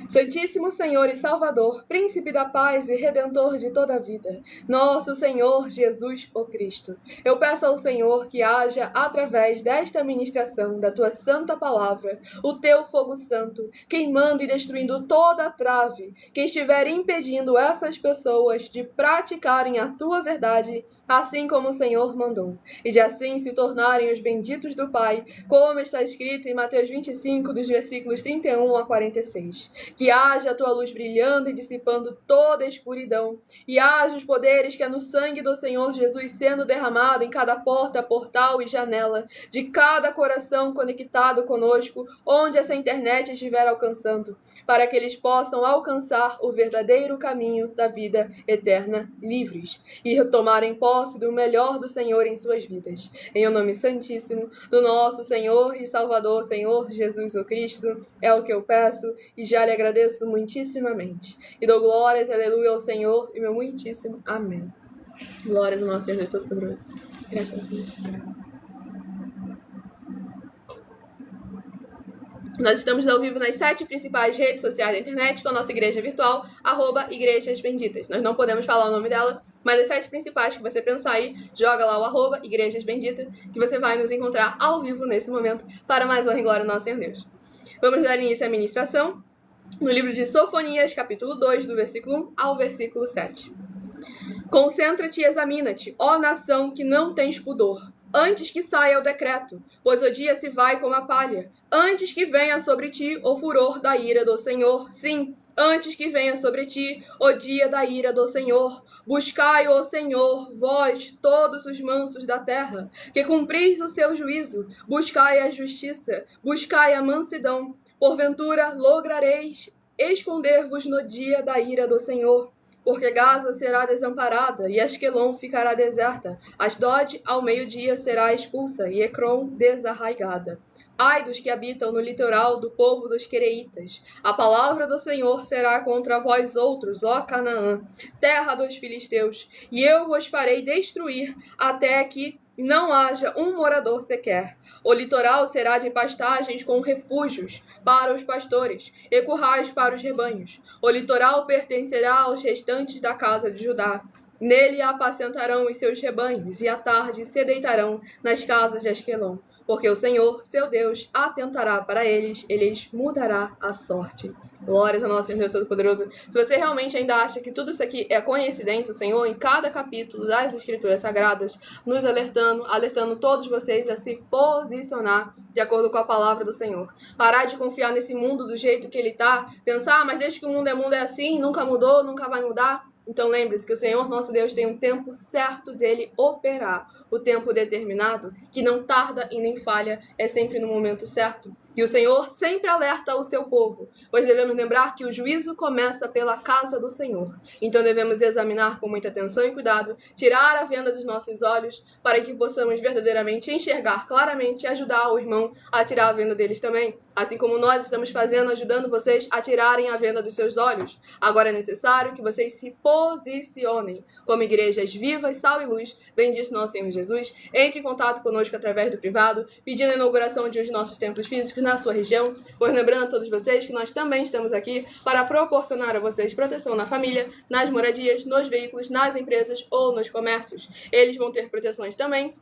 Santíssimo Senhor e Salvador, Príncipe da paz e Redentor de toda a vida, nosso Senhor Jesus o Cristo, eu peço ao Senhor que haja, através desta ministração da Tua santa palavra, o Teu fogo santo, queimando e destruindo toda a trave que estiver impedindo essas pessoas de praticarem a Tua verdade, assim como o Senhor mandou, e de assim se tornarem os benditos do Pai, como está escrito em Mateus 25, dos versículos 31 a 46. Que haja a tua luz brilhando e dissipando toda a escuridão, e haja os poderes que é no sangue do Senhor Jesus sendo derramado em cada porta, portal e janela, de cada coração conectado conosco, onde essa internet estiver alcançando, para que eles possam alcançar o verdadeiro caminho da vida eterna, livres, e tomarem posse do melhor do Senhor em suas vidas. Em o nome santíssimo do nosso Senhor e Salvador, Senhor Jesus o Cristo, é o que eu peço, e já lhe agradeço muitíssimamente. E dou glórias, aleluia, ao Senhor, e meu muitíssimo amém. Glórias ao nosso Senhor Deus Todo-Poderoso. Graças a Deus. Nós estamos ao vivo nas 7 principais redes sociais da internet com a nossa igreja virtual, @Igrejas Benditas. Nós não podemos falar o nome dela, mas as 7 principais que você pensar aí, joga lá o @Igrejas Benditas, que você vai nos encontrar ao vivo nesse momento, para mais honra e glória ao nosso Senhor Deus. Vamos dar início à ministração no livro de Sofonias, capítulo 2, do versículo 1 ao versículo 7. Concentra-te e examina-te, ó nação que não tens pudor, antes que saia o decreto, pois o dia se vai como a palha, antes que venha sobre ti o furor da ira do Senhor, sim, antes que venha sobre ti o dia da ira do Senhor. Buscai o Senhor, vós, todos os mansos da terra, que cumpris o seu juízo, buscai a justiça, buscai a mansidão. Porventura lograreis esconder-vos no dia da ira do Senhor, porque Gaza será desamparada e Asquelon ficará deserta. Asdod ao meio-dia será expulsa e Ecrom desarraigada. Ai dos que habitam no litoral do povo dos quereitas. A palavra do Senhor será contra vós outros, ó Canaã, terra dos filisteus, e eu vos farei destruir até que não haja um morador sequer. O litoral será de pastagens com refúgios para os pastores e currais para os rebanhos. O litoral pertencerá aos restantes da casa de Judá. Nele apacentarão os seus rebanhos e à tarde se deitarão nas casas de Asquelon. Porque o Senhor, seu Deus, atentará para eles, ele lhes mudará a sorte. Glórias ao nosso Senhor Deus Todo-Poderoso. Se você realmente ainda acha que tudo isso aqui é coincidência, o Senhor, em cada capítulo das Escrituras Sagradas, nos alertando todos vocês a se posicionar de acordo com a palavra do Senhor. Parar de confiar nesse mundo do jeito que ele está, pensar, mas desde que o mundo é assim, nunca mudou, nunca vai mudar. Então lembre-se que o Senhor nosso Deus tem um tempo certo dele operar. O tempo determinado, que não tarda e nem falha, é sempre no momento certo. E o Senhor sempre alerta o seu povo, pois devemos lembrar que o juízo começa pela casa do Senhor. Então devemos examinar com muita atenção e cuidado, tirar a venda dos nossos olhos, para que possamos verdadeiramente enxergar claramente e ajudar o irmão a tirar a venda deles também. Assim como nós estamos fazendo, ajudando vocês a tirarem a venda dos seus olhos. Agora é necessário que vocês se posicionem como igrejas vivas, sal e luz. Bendito nosso Senhor Jesus. Entre em contato conosco através do privado, pedindo a inauguração de um de nossos templos físicos na sua região. Pois lembrando a todos vocês que nós também estamos aqui para proporcionar a vocês proteção na família, nas moradias, nos veículos, nas empresas ou nos comércios. Eles vão ter proteções também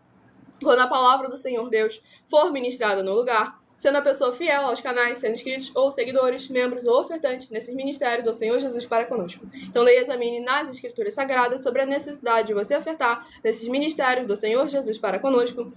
quando a palavra do Senhor Deus for ministrada no lugar, sendo a pessoa fiel aos canais, sendo inscritos ou seguidores, membros ou ofertantes nesses ministérios do Senhor Jesus para conosco. Então leia e examine nas Escrituras Sagradas sobre a necessidade de você ofertar nesses ministérios do Senhor Jesus para conosco,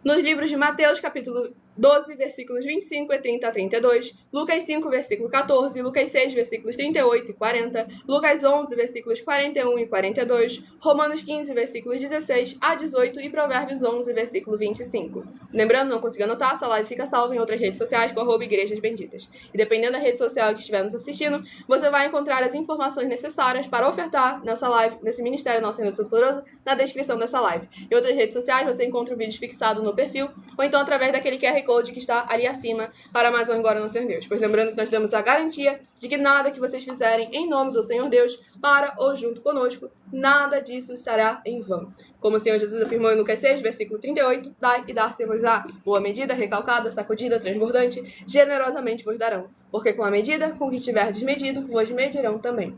nos livros de Mateus, capítulo 12, versículos 25 e 30 a 32, Lucas 5, versículo 14, Lucas 6, versículos 38 e 40, Lucas 11, versículos 41 e 42, Romanos 15, versículos 16 a 18 e Provérbios 11, versículo 25. Lembrando, não conseguiu anotar, essa live fica salva em outras redes sociais com @Igrejas Benditas. E dependendo da rede social que estiver nos assistindo, você vai encontrar as informações necessárias para ofertar nessa live, nesse ministério Nosso Senhor Todo-Poderoso, na descrição dessa live. Em outras redes sociais, você encontra o vídeo fixado no perfil, ou então através daquele QR Code que está ali acima para mais honra e glória no Senhor Deus. Pois lembrando que nós damos a garantia de que nada que vocês fizerem em nome do Senhor Deus, para ou junto conosco, nada disso estará em vão. Como o Senhor Jesus afirmou em Lucas 6, versículo 38, dai e dar-se-vos-á. Boa medida, recalcada, sacudida, transbordante, generosamente vos darão. Porque com a medida com que tiverdes medido, vos medirão também.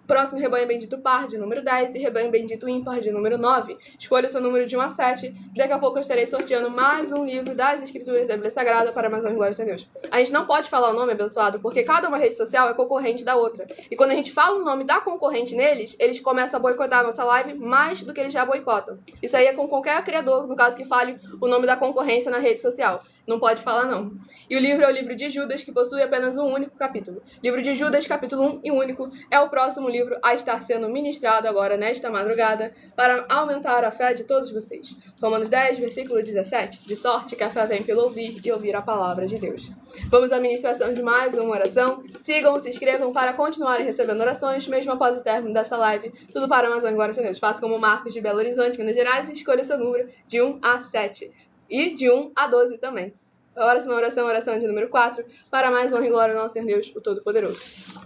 Próximo, rebanho bendito par, de número 10, e rebanho bendito ímpar, de número 9. Escolha o seu número de 1 a 7. Daqui a pouco eu estarei sorteando mais um livro das Escrituras da Bíblia Sagrada para mais honra e glória de Deus. A gente não pode falar o nome, abençoado, porque cada uma rede social é concorrente da outra. E quando a gente fala o nome da concorrente neles, eles começam a boicotar a nossa live mais do que eles já boicotam. Isso aí é com qualquer criador, no caso que fale o nome da concorrência na rede social. Não pode falar, não. E o livro é o livro de Judas, que possui apenas um único capítulo. Livro de Judas, capítulo 1 e único, é o próximo livro a estar sendo ministrado agora nesta madrugada para aumentar a fé de todos vocês. Romanos 10, versículo 17. De sorte que a fé vem pelo ouvir e ouvir a palavra de Deus. Vamos à ministração de mais uma oração. Sigam, se inscrevam para continuarem recebendo orações, mesmo após o término dessa live. Tudo para mais honra e glória de Deus. Faça como Marcos de Belo Horizonte, Minas Gerais, e escolha o seu número de 1 a 7. E de 1 a 12 também. Próxima oração, oração de número 4, para mais honra e glória ao nosso Senhor Deus, o Todo-Poderoso.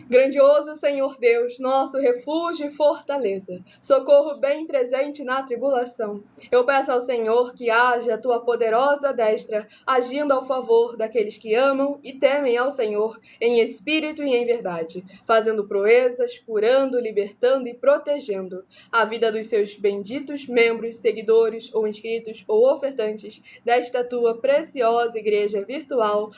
Grandioso Senhor Deus, nosso refúgio e fortaleza, socorro bem presente na tribulação. Eu peço ao Senhor que haja a tua poderosa destra, agindo ao favor daqueles que amam e temem ao Senhor, em espírito e em verdade, fazendo proezas, curando, libertando e protegendo a vida dos seus benditos membros, seguidores ou inscritos ou ofertantes desta tua preciosa igreja virtual,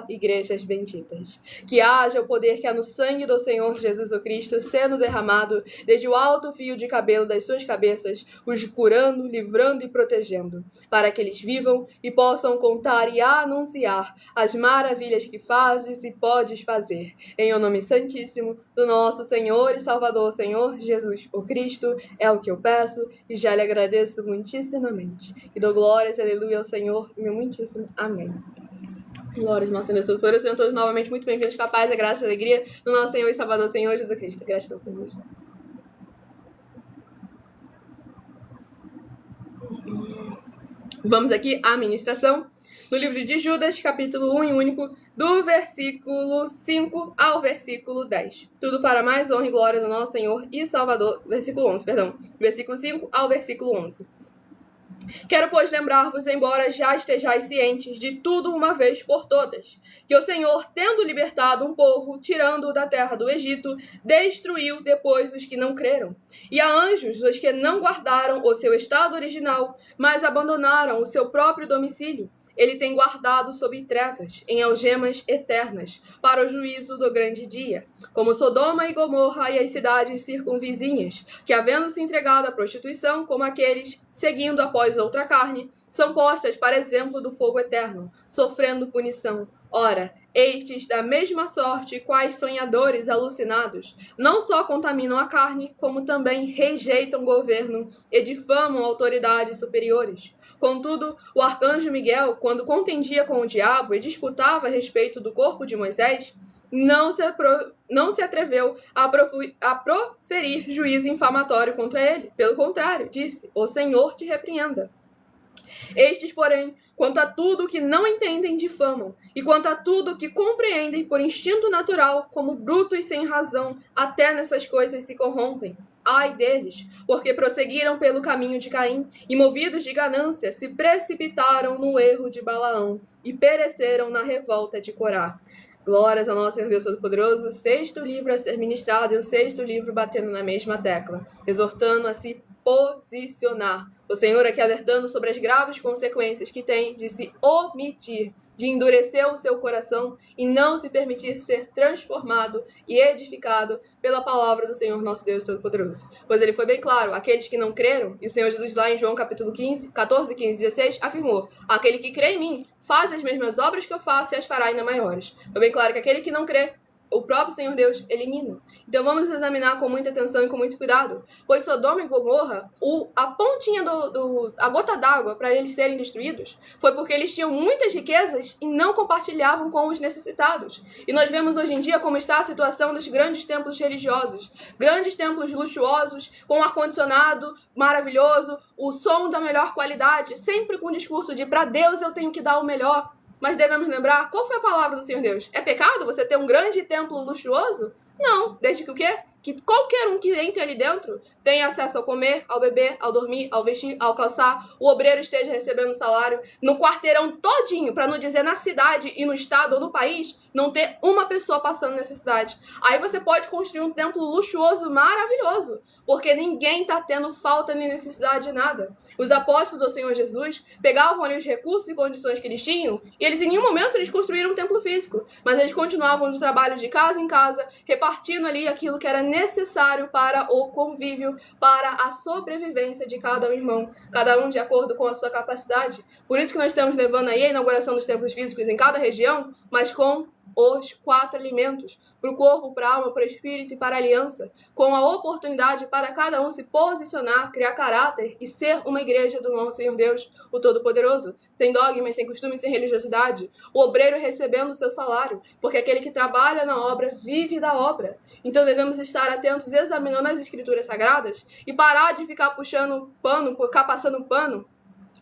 @Igrejas Benditas. Que haja o poder que há no sangue do Senhor Jesus o Cristo sendo derramado desde o alto fio de cabelo das suas cabeças, os curando, livrando e protegendo, para que eles vivam e possam contar e anunciar as maravilhas que fazes e podes fazer. Em o nome santíssimo do nosso Senhor e Salvador, Senhor Jesus o Cristo, é o que eu peço e já lhe agradeço muitíssimamente. E dou glórias, aleluia, ao Senhor, meu muitíssimo amém. Glórias, nosso Senhor Todo-Poderoso. Sejam todos novamente muito bem-vindos com a paz, a graça e a alegria do nosso Senhor e Salvador, Senhor Jesus Cristo. Gratidão, Senhor. Vamos aqui à ministração no livro de Judas, capítulo 1 e único, do versículo 5 ao versículo 10. Tudo para mais honra e glória do nosso Senhor e Salvador. Versículo 11, perdão. Versículo 5 ao versículo 11. Quero, pois, lembrar-vos, embora já estejais cientes de tudo uma vez por todas, que o Senhor, tendo libertado um povo, tirando-o da terra do Egito, destruiu depois os que não creram. E a anjos os que não guardaram o seu estado original, mas abandonaram o seu próprio domicílio. Ele tem guardado sob trevas, em algemas eternas, para o juízo do grande dia, como Sodoma e Gomorra e as cidades circunvizinhas, que, havendo se entregado à prostituição, como aqueles, seguindo após outra carne, são postas para exemplo do fogo eterno, sofrendo punição. Ora, estes, da mesma sorte, quais sonhadores alucinados, não só contaminam a carne, como também rejeitam governo e difamam autoridades superiores. Contudo, o arcanjo Miguel, quando contendia com o diabo e disputava a respeito do corpo de Moisés, não se atreveu a proferir juízo infamatório contra ele. Pelo contrário, disse: o Senhor te repreenda. Estes, porém, quanto a tudo que não entendem, difamam, e quanto a tudo que compreendem por instinto natural, como brutos sem razão, até nessas coisas se corrompem. Ai deles, porque prosseguiram pelo caminho de Caim, e movidos de ganância, se precipitaram no erro de Balaão, e pereceram na revolta de Corá. Glórias ao nosso Senhor Deus Todo-Poderoso, 6º livro a ser ministrado e o 6º livro batendo na mesma tecla, exortando a se posicionar. O Senhor aqui alertando sobre as graves consequências que tem de se omitir, de endurecer o seu coração e não se permitir ser transformado e edificado pela palavra do Senhor nosso Deus Todo-Poderoso. Pois ele foi bem claro, aqueles que não creram, e o Senhor Jesus lá em João capítulo 14, 15, 16, afirmou: aquele que crê em mim, faz as mesmas obras que eu faço e as fará ainda maiores. Foi bem claro que aquele que não crê o próprio Senhor Deus elimina. Então vamos examinar com muita atenção e com muito cuidado, pois Sodoma e Gomorra, a pontinha a gota d'água para eles serem destruídos, foi porque eles tinham muitas riquezas e não compartilhavam com os necessitados. E nós vemos hoje em dia como está a situação dos grandes templos religiosos, grandes templos luxuosos, com ar-condicionado maravilhoso, o som da melhor qualidade, sempre com o discurso de para Deus eu tenho que dar o melhor. Mas devemos lembrar, qual foi a palavra do Senhor Deus? É pecado você ter um grande templo luxuoso? Não, desde que o quê? Que qualquer um que entre ali dentro tenha acesso ao comer, ao beber, ao dormir, ao vestir, ao calçar, o obreiro esteja recebendo salário no quarteirão todinho, para não dizer na cidade e no estado ou no país, não ter uma pessoa passando necessidade. Aí você pode construir um templo luxuoso maravilhoso, porque ninguém está tendo falta nem necessidade de nada. Os apóstolos do Senhor Jesus pegavam ali os recursos e condições que eles tinham, e eles em nenhum momento eles construíram um templo físico, mas eles continuavam no trabalho de casa em casa, repartindo ali aquilo que era necessário para o convívio, para a sobrevivência de cada um irmão, cada um de acordo com a sua capacidade. Por isso que nós estamos levando aí a inauguração dos templos físicos em cada região, mas com os 4 alimentos, para o corpo, para a alma, para o espírito e para a aliança, com a oportunidade para cada um se posicionar, criar caráter e ser uma igreja do nosso Senhor Deus, o Todo-Poderoso, sem dogmas, sem costumes, sem religiosidade, o obreiro recebendo o seu salário, porque aquele que trabalha na obra vive da obra. Então devemos estar atentos, examinando as escrituras sagradas e parar de ficar puxando pano, ficar passando pano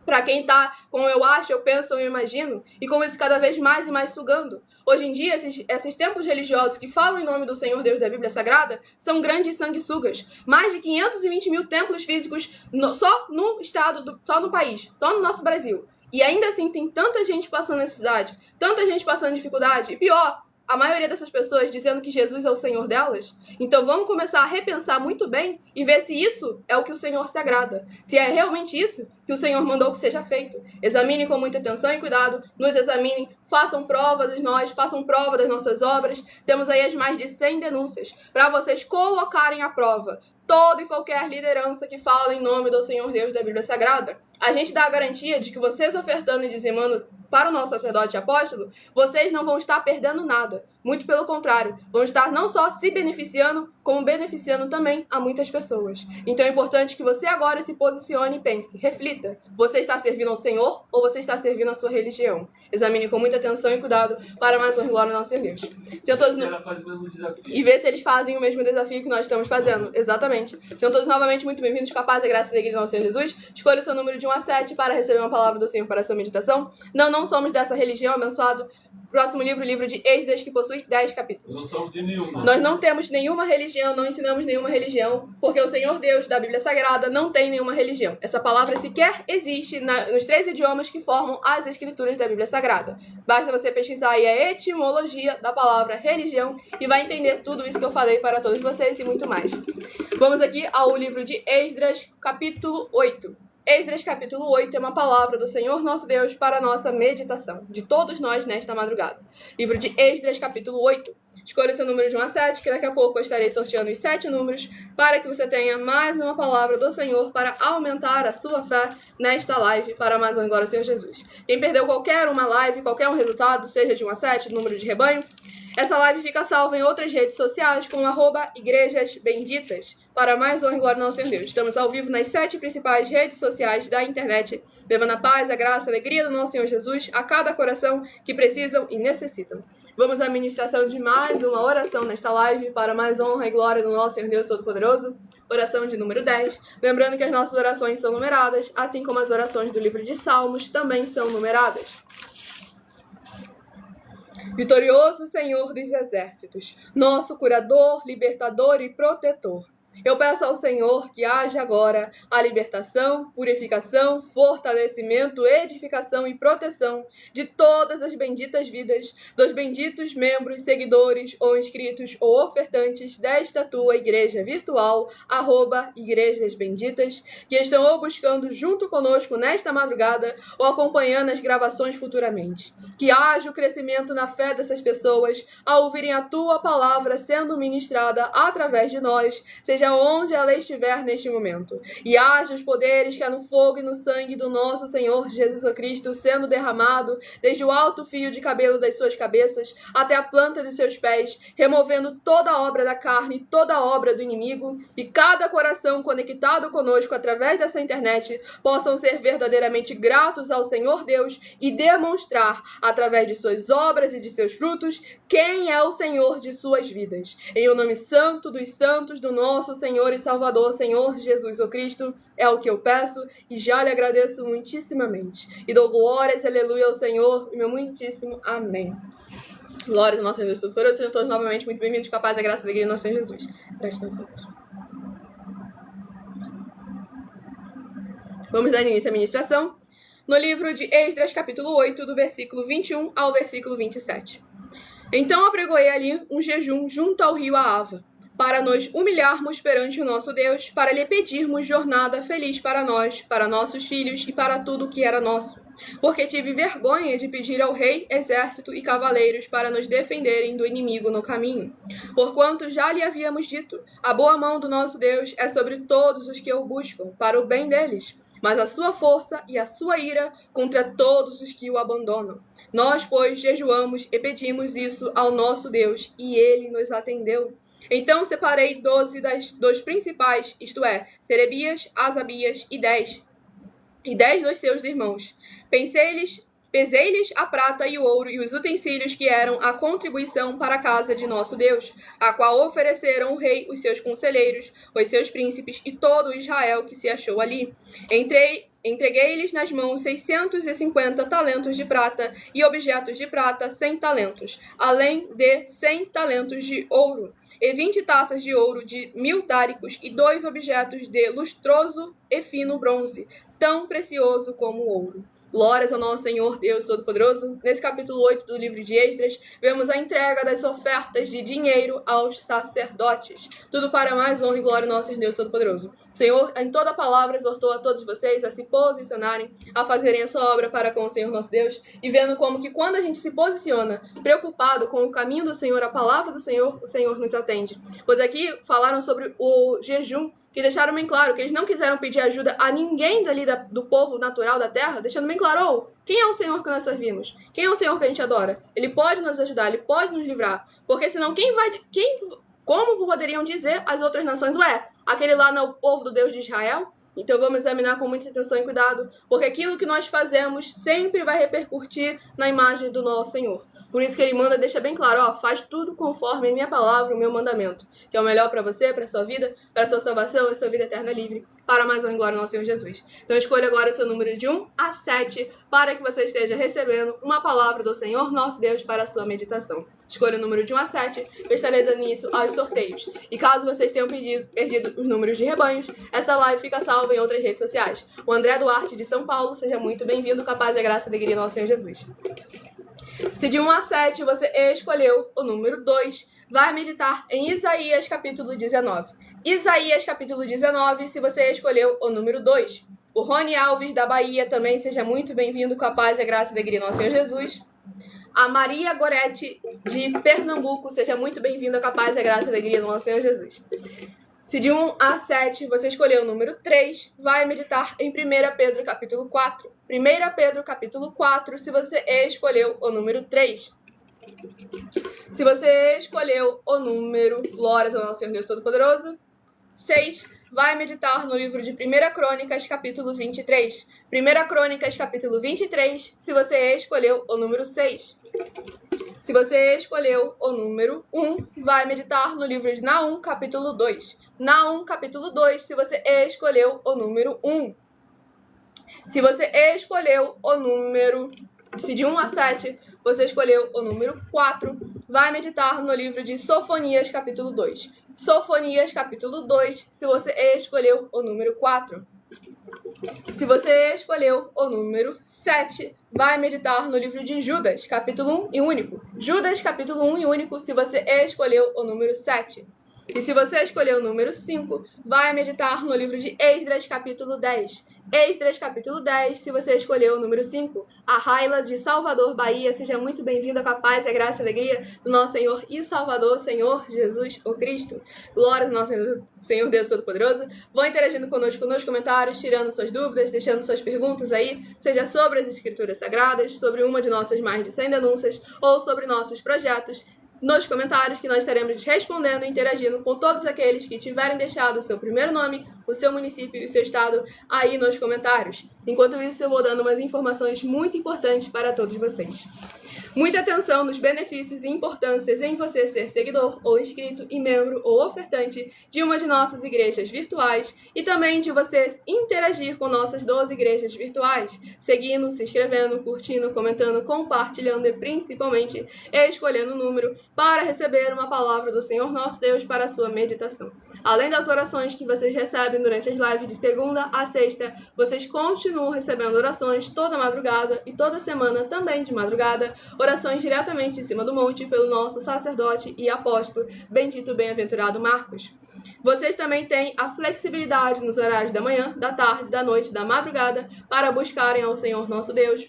para quem tá com eu acho, eu penso, eu imagino, e com isso cada vez mais e mais sugando. Hoje em dia, esses templos religiosos que falam em nome do Senhor Deus da Bíblia Sagrada são grandes sanguessugas. Mais de 520 mil templos físicos só no estado, só no país, só no nosso Brasil. E ainda assim tem tanta gente passando necessidade, tanta gente passando dificuldade, e pior, a maioria dessas pessoas dizendo que Jesus é o Senhor delas. Então vamos começar a repensar muito bem e ver se isso é o que o Senhor se agrada. Se é realmente isso que o Senhor mandou que seja feito. Examinem com muita atenção e cuidado, nos examinem, façam prova dos nós, façam prova das nossas obras. Temos aí as mais de 100 denúncias para vocês colocarem à prova toda e qualquer liderança que fala em nome do Senhor Deus da Bíblia Sagrada. A gente dá a garantia de que vocês ofertando e dizimando para o nosso sacerdote e apóstolo, vocês não vão estar perdendo nada. Muito pelo contrário, vão estar não só se beneficiando, como beneficiando também a muitas pessoas. Então é importante que você agora se posicione e pense, reflita. Você está servindo ao Senhor ou você está servindo à sua religião? Examine com muita atenção e cuidado para mais honra e glória ao nosso Deus. E ver se eles fazem o mesmo desafio que nós estamos fazendo. Exatamente. Sejam todos novamente muito bem-vindos com a paz e graça da Igreja do nosso Senhor Jesus. Escolha o seu número de 1 a 7 para receber uma palavra do Senhor para a sua meditação. Não somos dessa religião, abençoado. Próximo livro, o livro de Esdras, que possui 10 capítulos. Não somos de nenhuma. Nós não temos nenhuma religião, não ensinamos nenhuma religião, porque o Senhor Deus da Bíblia Sagrada não tem nenhuma religião. Essa palavra sequer existe nos 3 idiomas que formam as escrituras da Bíblia Sagrada. Basta você pesquisar aí a etimologia da palavra religião e vai entender tudo isso que eu falei para todos vocês e muito mais. Vamos aqui ao livro de Esdras, capítulo 8. Esdras capítulo 8 é uma palavra do Senhor nosso Deus para a nossa meditação, de todos nós nesta madrugada. Livro de Esdras capítulo 8. Escolha o seu número de 1 a 7, que daqui a pouco eu estarei sorteando os 7 números, para que você tenha mais uma palavra do Senhor para aumentar a sua fé nesta live, para mais um glória ao Senhor Jesus. Quem perdeu qualquer uma live, qualquer um resultado, seja de 1 a 7, número de rebanho, essa live fica salva em outras redes sociais com @igrejasbenditas para mais honra e glória ao nosso Senhor Deus. Estamos ao vivo nas 7 principais redes sociais da internet, levando a paz, a graça, a alegria do nosso Senhor Jesus a cada coração que precisam e necessitam. Vamos à ministração de mais uma oração nesta live para mais honra e glória do nosso Senhor Deus Todo-Poderoso. Oração de número 10. Lembrando que as nossas orações são numeradas, assim como as orações do livro de Salmos também são numeradas. Vitorioso Senhor dos exércitos, nosso curador, libertador e protetor, eu peço ao Senhor que haja agora a libertação, purificação, fortalecimento, edificação e proteção de todas as benditas vidas, dos benditos membros, seguidores ou inscritos ou ofertantes desta tua igreja virtual, @Igrejas Benditas, que estão ou buscando junto conosco nesta madrugada ou acompanhando as gravações futuramente. Que haja o crescimento na fé dessas pessoas ao ouvirem a tua palavra sendo ministrada através de nós, seja esteja onde ela estiver neste momento, e haja os poderes que há no fogo e no sangue do nosso Senhor Jesus Cristo sendo derramado desde o alto fio de cabelo das suas cabeças até a planta de seus pés, removendo toda a obra da carne, toda a obra do inimigo, e cada coração conectado conosco através dessa internet possam ser verdadeiramente gratos ao Senhor Deus e demonstrar, através de suas obras e de seus frutos, quem é o Senhor de suas vidas. Em o nome santo dos santos do nosso Senhor e Salvador, Senhor Jesus o Cristo, é o que eu peço e já lhe agradeço muitíssimamente. E dou glórias, aleluia, ao Senhor, e meu muitíssimo amém. Glórias ao nosso Deus Todo-Poderoso. Sejam todos novamente muito bem-vindos, com a paz, a graça e a alegria do nosso Senhor Jesus. Preste atenção. Vamos dar início à ministração no livro de Esdras, capítulo 8, do versículo 21 ao versículo 27. Então apregoei ali um jejum junto ao rio Ahava, para nos humilharmos perante o nosso Deus, para lhe pedirmos jornada feliz para nós, para nossos filhos e para tudo o que era nosso. Porque tive vergonha de pedir ao rei exército e cavaleiros para nos defenderem do inimigo no caminho. Porquanto já lhe havíamos dito, a boa mão do nosso Deus é sobre todos os que o buscam, para o bem deles, mas a sua força e a sua ira contra todos os que o abandonam. Nós, pois, jejuamos e pedimos isso ao nosso Deus, e ele nos atendeu. Então separei 12 dos principais, isto é, Serebias, Asabias e 10 dos seus irmãos. Pesei-lhes a prata e o ouro e os utensílios que eram a contribuição para a casa de nosso Deus, a qual ofereceram o rei, os seus conselheiros, os seus príncipes e todo o Israel que se achou ali. Entreguei-lhes nas mãos 650 talentos de prata e objetos de prata 100 talentos, além de 100 talentos de ouro, e 20 taças de ouro de 1000 dáricos e 2 objetos de lustroso e fino bronze, tão precioso como o ouro. Glórias ao nosso Senhor Deus Todo-Poderoso. Nesse capítulo 8 do livro de Esdras, vemos a entrega das ofertas de dinheiro aos sacerdotes. Tudo para mais honra e glória ao nosso Senhor Deus Todo-Poderoso. O Senhor, em toda a palavra, exortou a todos vocês a se posicionarem, a fazerem a sua obra para com o Senhor nosso Deus, e vendo como que quando a gente se posiciona preocupado com o caminho do Senhor, a palavra do Senhor, o Senhor nos atende. Pois aqui falaram sobre o jejum, que deixaram bem claro que eles não quiseram pedir ajuda a ninguém dali do povo natural da terra, deixando bem claro, quem é o Senhor que nós servimos? Quem é o Senhor que a gente adora? Ele pode nos ajudar, ele pode nos livrar, porque senão como poderiam dizer as outras nações, aquele lá não é o povo do Deus de Israel? Então vamos examinar com muita atenção e cuidado, porque aquilo que nós fazemos sempre vai repercutir na imagem do nosso Senhor. Por isso que ele deixa bem claro, faz tudo conforme a minha palavra, o meu mandamento, que é o melhor para você, para a sua vida, para a sua salvação, a sua vida eterna livre, para mais honra e glória ao nosso Senhor Jesus. Então escolha agora o seu número de 1 a 7, para que você esteja recebendo uma palavra do Senhor nosso Deus para a sua meditação. Escolha o número de 1 a 7, eu estarei dando início aos sorteios. E caso vocês tenham perdido os números de rebanhos, essa live fica salva em outras redes sociais. O André Duarte, de São Paulo, seja muito bem-vindo, com a paz e a graça e a alegria do nosso Senhor Jesus. Se de 1 a 7 você escolheu o número 2, vai meditar em Isaías capítulo 19. Isaías capítulo 19, se você escolheu o número 2. O Rony Alves, da Bahia, também seja muito bem-vindo, com a paz e a graça e a alegria do nosso Senhor Jesus. A Maria Goretti, de Pernambuco, seja muito bem-vinda, com a paz e a graça e a alegria do nosso Senhor Jesus. Se de 1 a 7 você escolheu o número 3, vai meditar em 1 Pedro capítulo 4. 1 Pedro capítulo 4, se você escolheu o número 3. Se você escolheu o número, glórias ao nosso Senhor Deus Todo-Poderoso, 6, vai meditar no livro de 1 Crônicas capítulo 23. 1 Crônicas capítulo 23, se você escolheu o número 6. Se você escolheu o número 1, vai meditar no livro de Naum, capítulo 2. Naum, capítulo 2, se você escolheu o número 1. Se você escolheu o número... Se de 1 a 7 você escolheu o número 4, vai meditar no livro de Sofonias, capítulo 2. Sofonias, capítulo 2, se você escolheu o número 4. Se você escolheu o número 7, vai meditar no livro de Judas, capítulo 1 e único. Judas, capítulo 1 e único, se você escolheu o número 7. E se você escolheu o número 5, vai meditar no livro de Esdras, capítulo 10. Esdras, capítulo 10, se você escolheu o número 5. A Raila, de Salvador, Bahia, seja muito bem-vinda com a paz, a graça e a alegria do nosso Senhor e Salvador, Senhor Jesus, o Cristo. Glória ao nosso Senhor Deus Todo-Poderoso. Vão interagindo conosco nos comentários, tirando suas dúvidas, deixando suas perguntas aí, seja sobre as Escrituras Sagradas, sobre uma de nossas mais de 100 denúncias, ou sobre nossos projetos, nos comentários, que nós estaremos respondendo e interagindo com todos aqueles que tiverem deixado o seu primeiro nome, o seu município e o seu estado aí nos comentários. Enquanto isso, eu vou dando umas informações muito importantes para todos vocês. Muita atenção nos benefícios e importâncias em você ser seguidor ou inscrito e membro ou ofertante de uma de nossas igrejas virtuais e também de você interagir com nossas 12 igrejas virtuais, seguindo, se inscrevendo, curtindo, comentando, compartilhando e principalmente escolhendo o número para receber uma palavra do Senhor nosso Deus para a sua meditação. Além das orações que vocês recebem durante as lives de segunda a sexta, vocês continuam recebendo orações toda madrugada e toda semana também de madrugada, orações diretamente em cima do monte pelo nosso sacerdote e apóstolo, bendito bem-aventurado Marcos. Vocês também têm a flexibilidade nos horários da manhã, da tarde, da noite, da madrugada, para buscarem ao Senhor nosso Deus,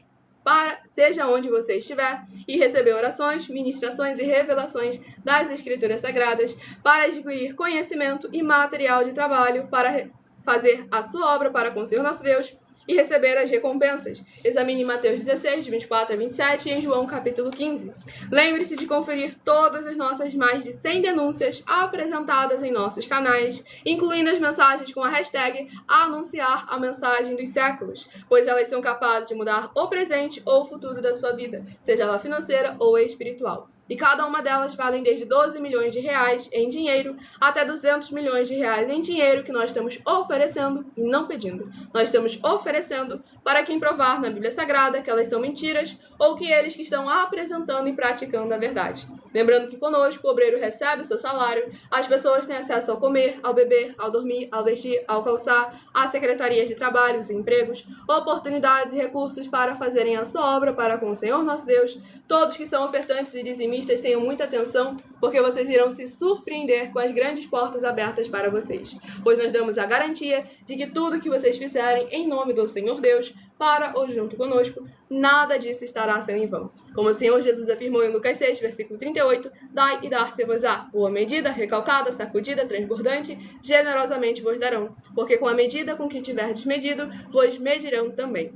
seja onde você estiver, e receber orações, ministrações e revelações das Escrituras Sagradas, para adquirir conhecimento e material de trabalho para fazer a sua obra para com o Senhor nosso Deus, e receber as recompensas. Examine Mateus 16, de 24 a 27 e em João capítulo 15. Lembre-se de conferir todas as nossas mais de 100 denúncias apresentadas em nossos canais, incluindo as mensagens com a hashtag Anunciar a Mensagem dos Séculos, pois elas são capazes de mudar o presente ou o futuro da sua vida, seja ela financeira ou espiritual. E cada uma delas valem desde 12 milhões de reais em dinheiro até 200 milhões de reais em dinheiro que nós estamos oferecendo e não pedindo. Nós estamos oferecendo para quem provar na Bíblia Sagrada que elas são mentiras ou que eles que estão apresentando e praticando a verdade. Lembrando que conosco o obreiro recebe o seu salário, as pessoas têm acesso ao comer, ao beber, ao dormir, ao vestir, ao calçar, às secretarias de trabalhos e empregos, oportunidades e recursos para fazerem a sua obra para com o Senhor nosso Deus. Todos que são ofertantes e dizimistas tenham muita atenção, porque vocês irão se surpreender com as grandes portas abertas para vocês, pois nós damos a garantia de que tudo que vocês fizerem em nome do Senhor Deus, para ou junto conosco, nada disso estará sendo em vão. Como o Senhor Jesus afirmou em Lucas 6, versículo 38, dai e dar-se-vos-á, ou a medida, recalcada, sacudida, transbordante, generosamente vos darão, porque com a medida com que tiverdes medido, vos medirão também.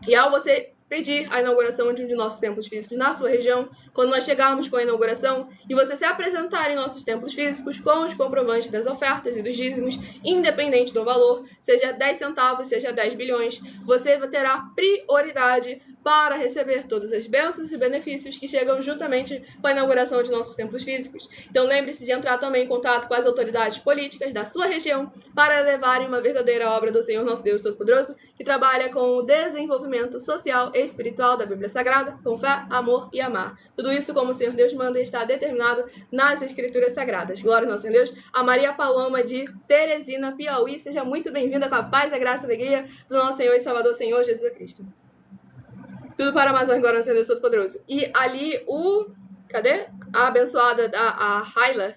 E ao você pedir a inauguração de um de nossos templos físicos na sua região, quando nós chegarmos com a inauguração e você se apresentar em nossos templos físicos com os comprovantes das ofertas e dos dízimos, independente do valor, seja 10 centavos, seja 10 bilhões, você terá prioridade para receber todas as bênçãos e benefícios que chegam juntamente com a inauguração de nossos templos físicos. Então lembre-se de entrar também em contato com as autoridades políticas da sua região para levarem uma verdadeira obra do Senhor nosso Deus Todo-Poderoso, que trabalha com o desenvolvimento social e espiritual da Bíblia Sagrada, com fé, amor e amar. Tudo isso, como o Senhor Deus manda, está determinado nas Escrituras Sagradas. Glória ao nosso Senhor Deus. A Maria Paloma de Teresina, Piauí, seja muito bem-vinda com a paz, a graça e a alegria do nosso Senhor e Salvador, Senhor Jesus Cristo. Tudo para mais uma glória ao Senhor Deus Todo-Poderoso. E ali cadê? A abençoada, a Raila,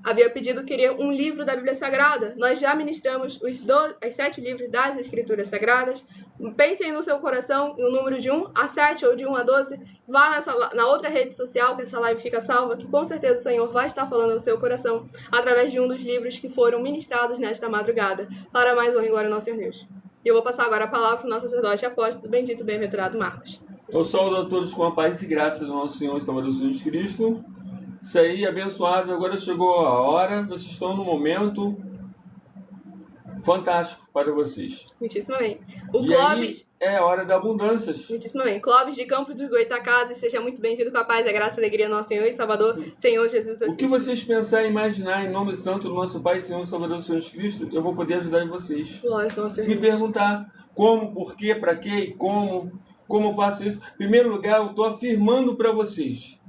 havia pedido que queria um livro da Bíblia Sagrada. Nós já ministramos os 7 livros das Escrituras Sagradas. Pensem no seu coração em um número de 1 a 7 ou de 1 a 12. Vá na outra rede social, que essa live fica salva, que com certeza o Senhor vai estar falando no seu coração através de um dos livros que foram ministrados nesta madrugada. Para mais uma glória ao nosso Senhor Deus. E eu vou passar agora a palavra para o nosso sacerdote e apóstolo, bendito bem-aventurado Marcos. Eu saúdo a todos com a paz e graça do nosso Senhor e Salvador Jesus Cristo. Isso aí, abençoados. Agora chegou a hora. Vocês estão num momento fantástico para vocês. Muitíssimo bem. O e Clóvis... aí é a hora da abundância. Muitíssimo bem. Clóvis de Campo dos Goitacazes, seja muito bem-vindo com a paz, a graça e a alegria do nosso Senhor e Salvador, Senhor Jesus Cristo. O que vocês pensarem e imaginar em nome santo do nosso Pai, Senhor e Salvador Jesus Cristo, eu vou poder ajudar em vocês. Glória ao Senhor. Me perguntar como, por quê, para quê e como eu faço isso. Em primeiro lugar, eu estou afirmando para vocês.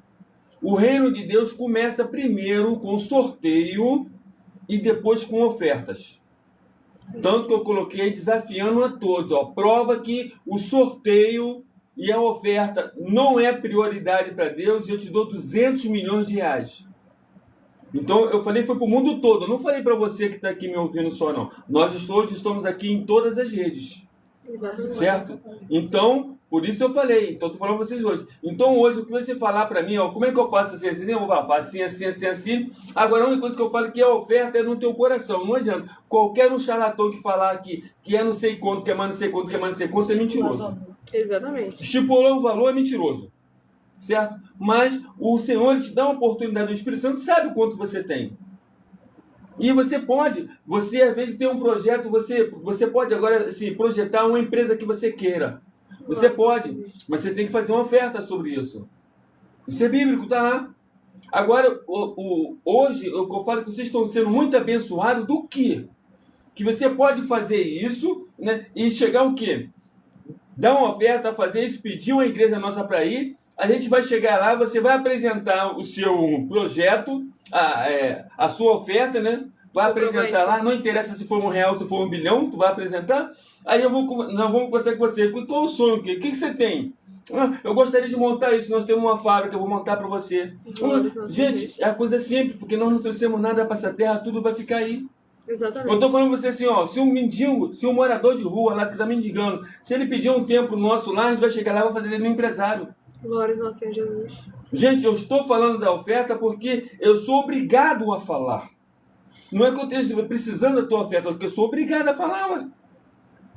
O reino de Deus começa primeiro com sorteio e depois com ofertas. Tanto que eu coloquei desafiando a todos. Prova que o sorteio e a oferta não é prioridade para Deus e eu te dou 200 milhões de reais. Então, eu falei foi para o mundo todo. Eu não falei para você que está aqui me ouvindo só, não. Nós todos estamos aqui em todas as redes. Exatamente. Certo? Então, por isso eu falei. Então, estou falando para vocês hoje. Então, hoje, o que você falar para mim, ó, como é que eu faço assim? Assim, eu vou fazer assim. Agora, a única coisa que eu falo é que a oferta é no teu coração. Não adianta. Qualquer um charlatão que falar aqui que é não sei quanto, que é mais não sei quanto, que é mais não sei quanto, é mentiroso. Exatamente. Estipulou o valor, é mentiroso. Certo? Mas o Senhor te dá uma oportunidade, o Espírito Santo sabe o quanto você tem. E você às vezes tem um projeto, você pode agora assim, projetar uma empresa que você queira. Você pode, mas você tem que fazer uma oferta sobre isso. Isso é bíblico, tá lá. Agora, hoje, eu falo que vocês estão sendo muito abençoados do quê? Que você pode fazer isso, né? E chegar o quê? Dar uma oferta, fazer isso, pedir uma igreja nossa para ir. A gente vai chegar lá, você vai apresentar o seu projeto, a sua oferta, né? Vai apresentar lá, não interessa se for R$1, se for 1 bilhão, tu vai apresentar. Aí nós vamos conversar com você. Qual é o sonho? O que você tem? Eu gostaria de montar isso, nós temos uma fábrica, eu vou montar para você. Gente, a coisa é simples, porque nós não trouxemos nada para essa terra, tudo vai ficar aí. Exatamente. Eu estou falando para você assim, ó, se um mendigo, se um morador de rua lá que está mendigando, se ele pedir um tempo nosso lá, a gente vai chegar lá e vai fazer ele um empresário. Glórias ao nosso Senhor Jesus. Gente, eu estou falando da oferta porque eu sou obrigado a falar. Não é que eu esteja precisando da tua oferta, porque eu sou obrigado a falar, ué.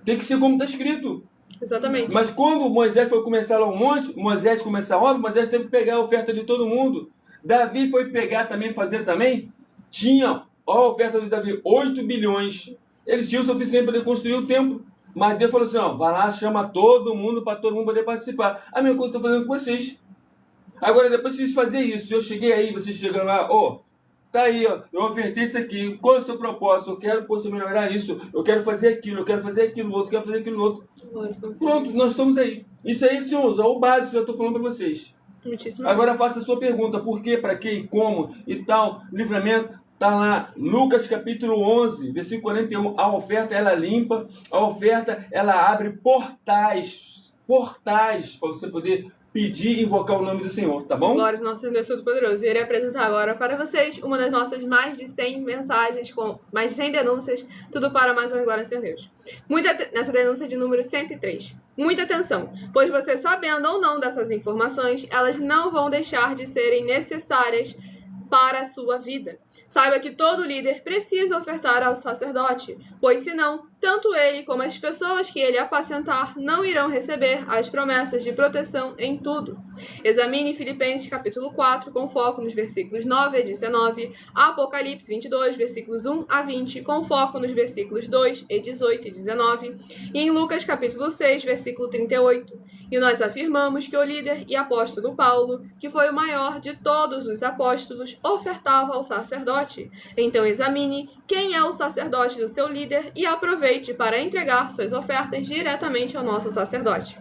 Tem que ser como está escrito. Exatamente. Mas quando Moisés foi começar lá um monte, Moisés começar a obra, Moisés teve que pegar a oferta de todo mundo. Davi foi pegar também, fazer também. Tinha a oferta de Davi, 8 bilhões. Ele tinha o suficiente para construir o templo. Mas Deus falou assim, ó, vai lá, chama todo mundo para todo mundo poder participar. A mesma coisa que eu estou fazendo com vocês. Agora, depois de vocês fazerem isso, eu cheguei aí, vocês chegam lá, ó, tá aí, ó, eu ofertei isso aqui, qual é o seu propósito? Eu quero você melhorar isso, eu quero fazer aquilo, eu quero fazer aquilo outro, eu quero fazer aquilo outro. Pronto, nós estamos aí. Isso aí, senhores, é o básico que eu estou falando para vocês. Muitíssimo Agora faça a sua pergunta, por quê, para quê e como e tal, livramento. Está lá, Lucas capítulo 11, versículo 41. A oferta, ela limpa. A oferta, ela abre portais para você poder pedir e invocar o nome do Senhor, tá bom? Glórias ao nosso Deus Todo-Poderoso. E irei apresentar agora para vocês uma das nossas mais de 100 mensagens, com mais de 100 denúncias, tudo para mais uma glória ao Senhor Deus. Nessa denúncia de número 103. Muita atenção, pois você sabendo ou não dessas informações, elas não vão deixar de serem necessárias para a sua vida. Saiba que todo líder precisa ofertar ao sacerdote, pois senão, tanto ele como as pessoas que ele apacentar não irão receber as promessas de proteção em tudo. Examine Filipenses capítulo 4, com foco nos versículos 9 a 19, Apocalipse 22, versículos 1 a 20, com foco nos versículos 2 e 18 e 19, e em Lucas capítulo 6, versículo 38. E nós afirmamos que o líder e apóstolo Paulo, que foi o maior de todos os apóstolos, ofertava ao sacerdote. Então examine quem é o sacerdote do seu líder e aproveite para entregar suas ofertas diretamente ao nosso sacerdote.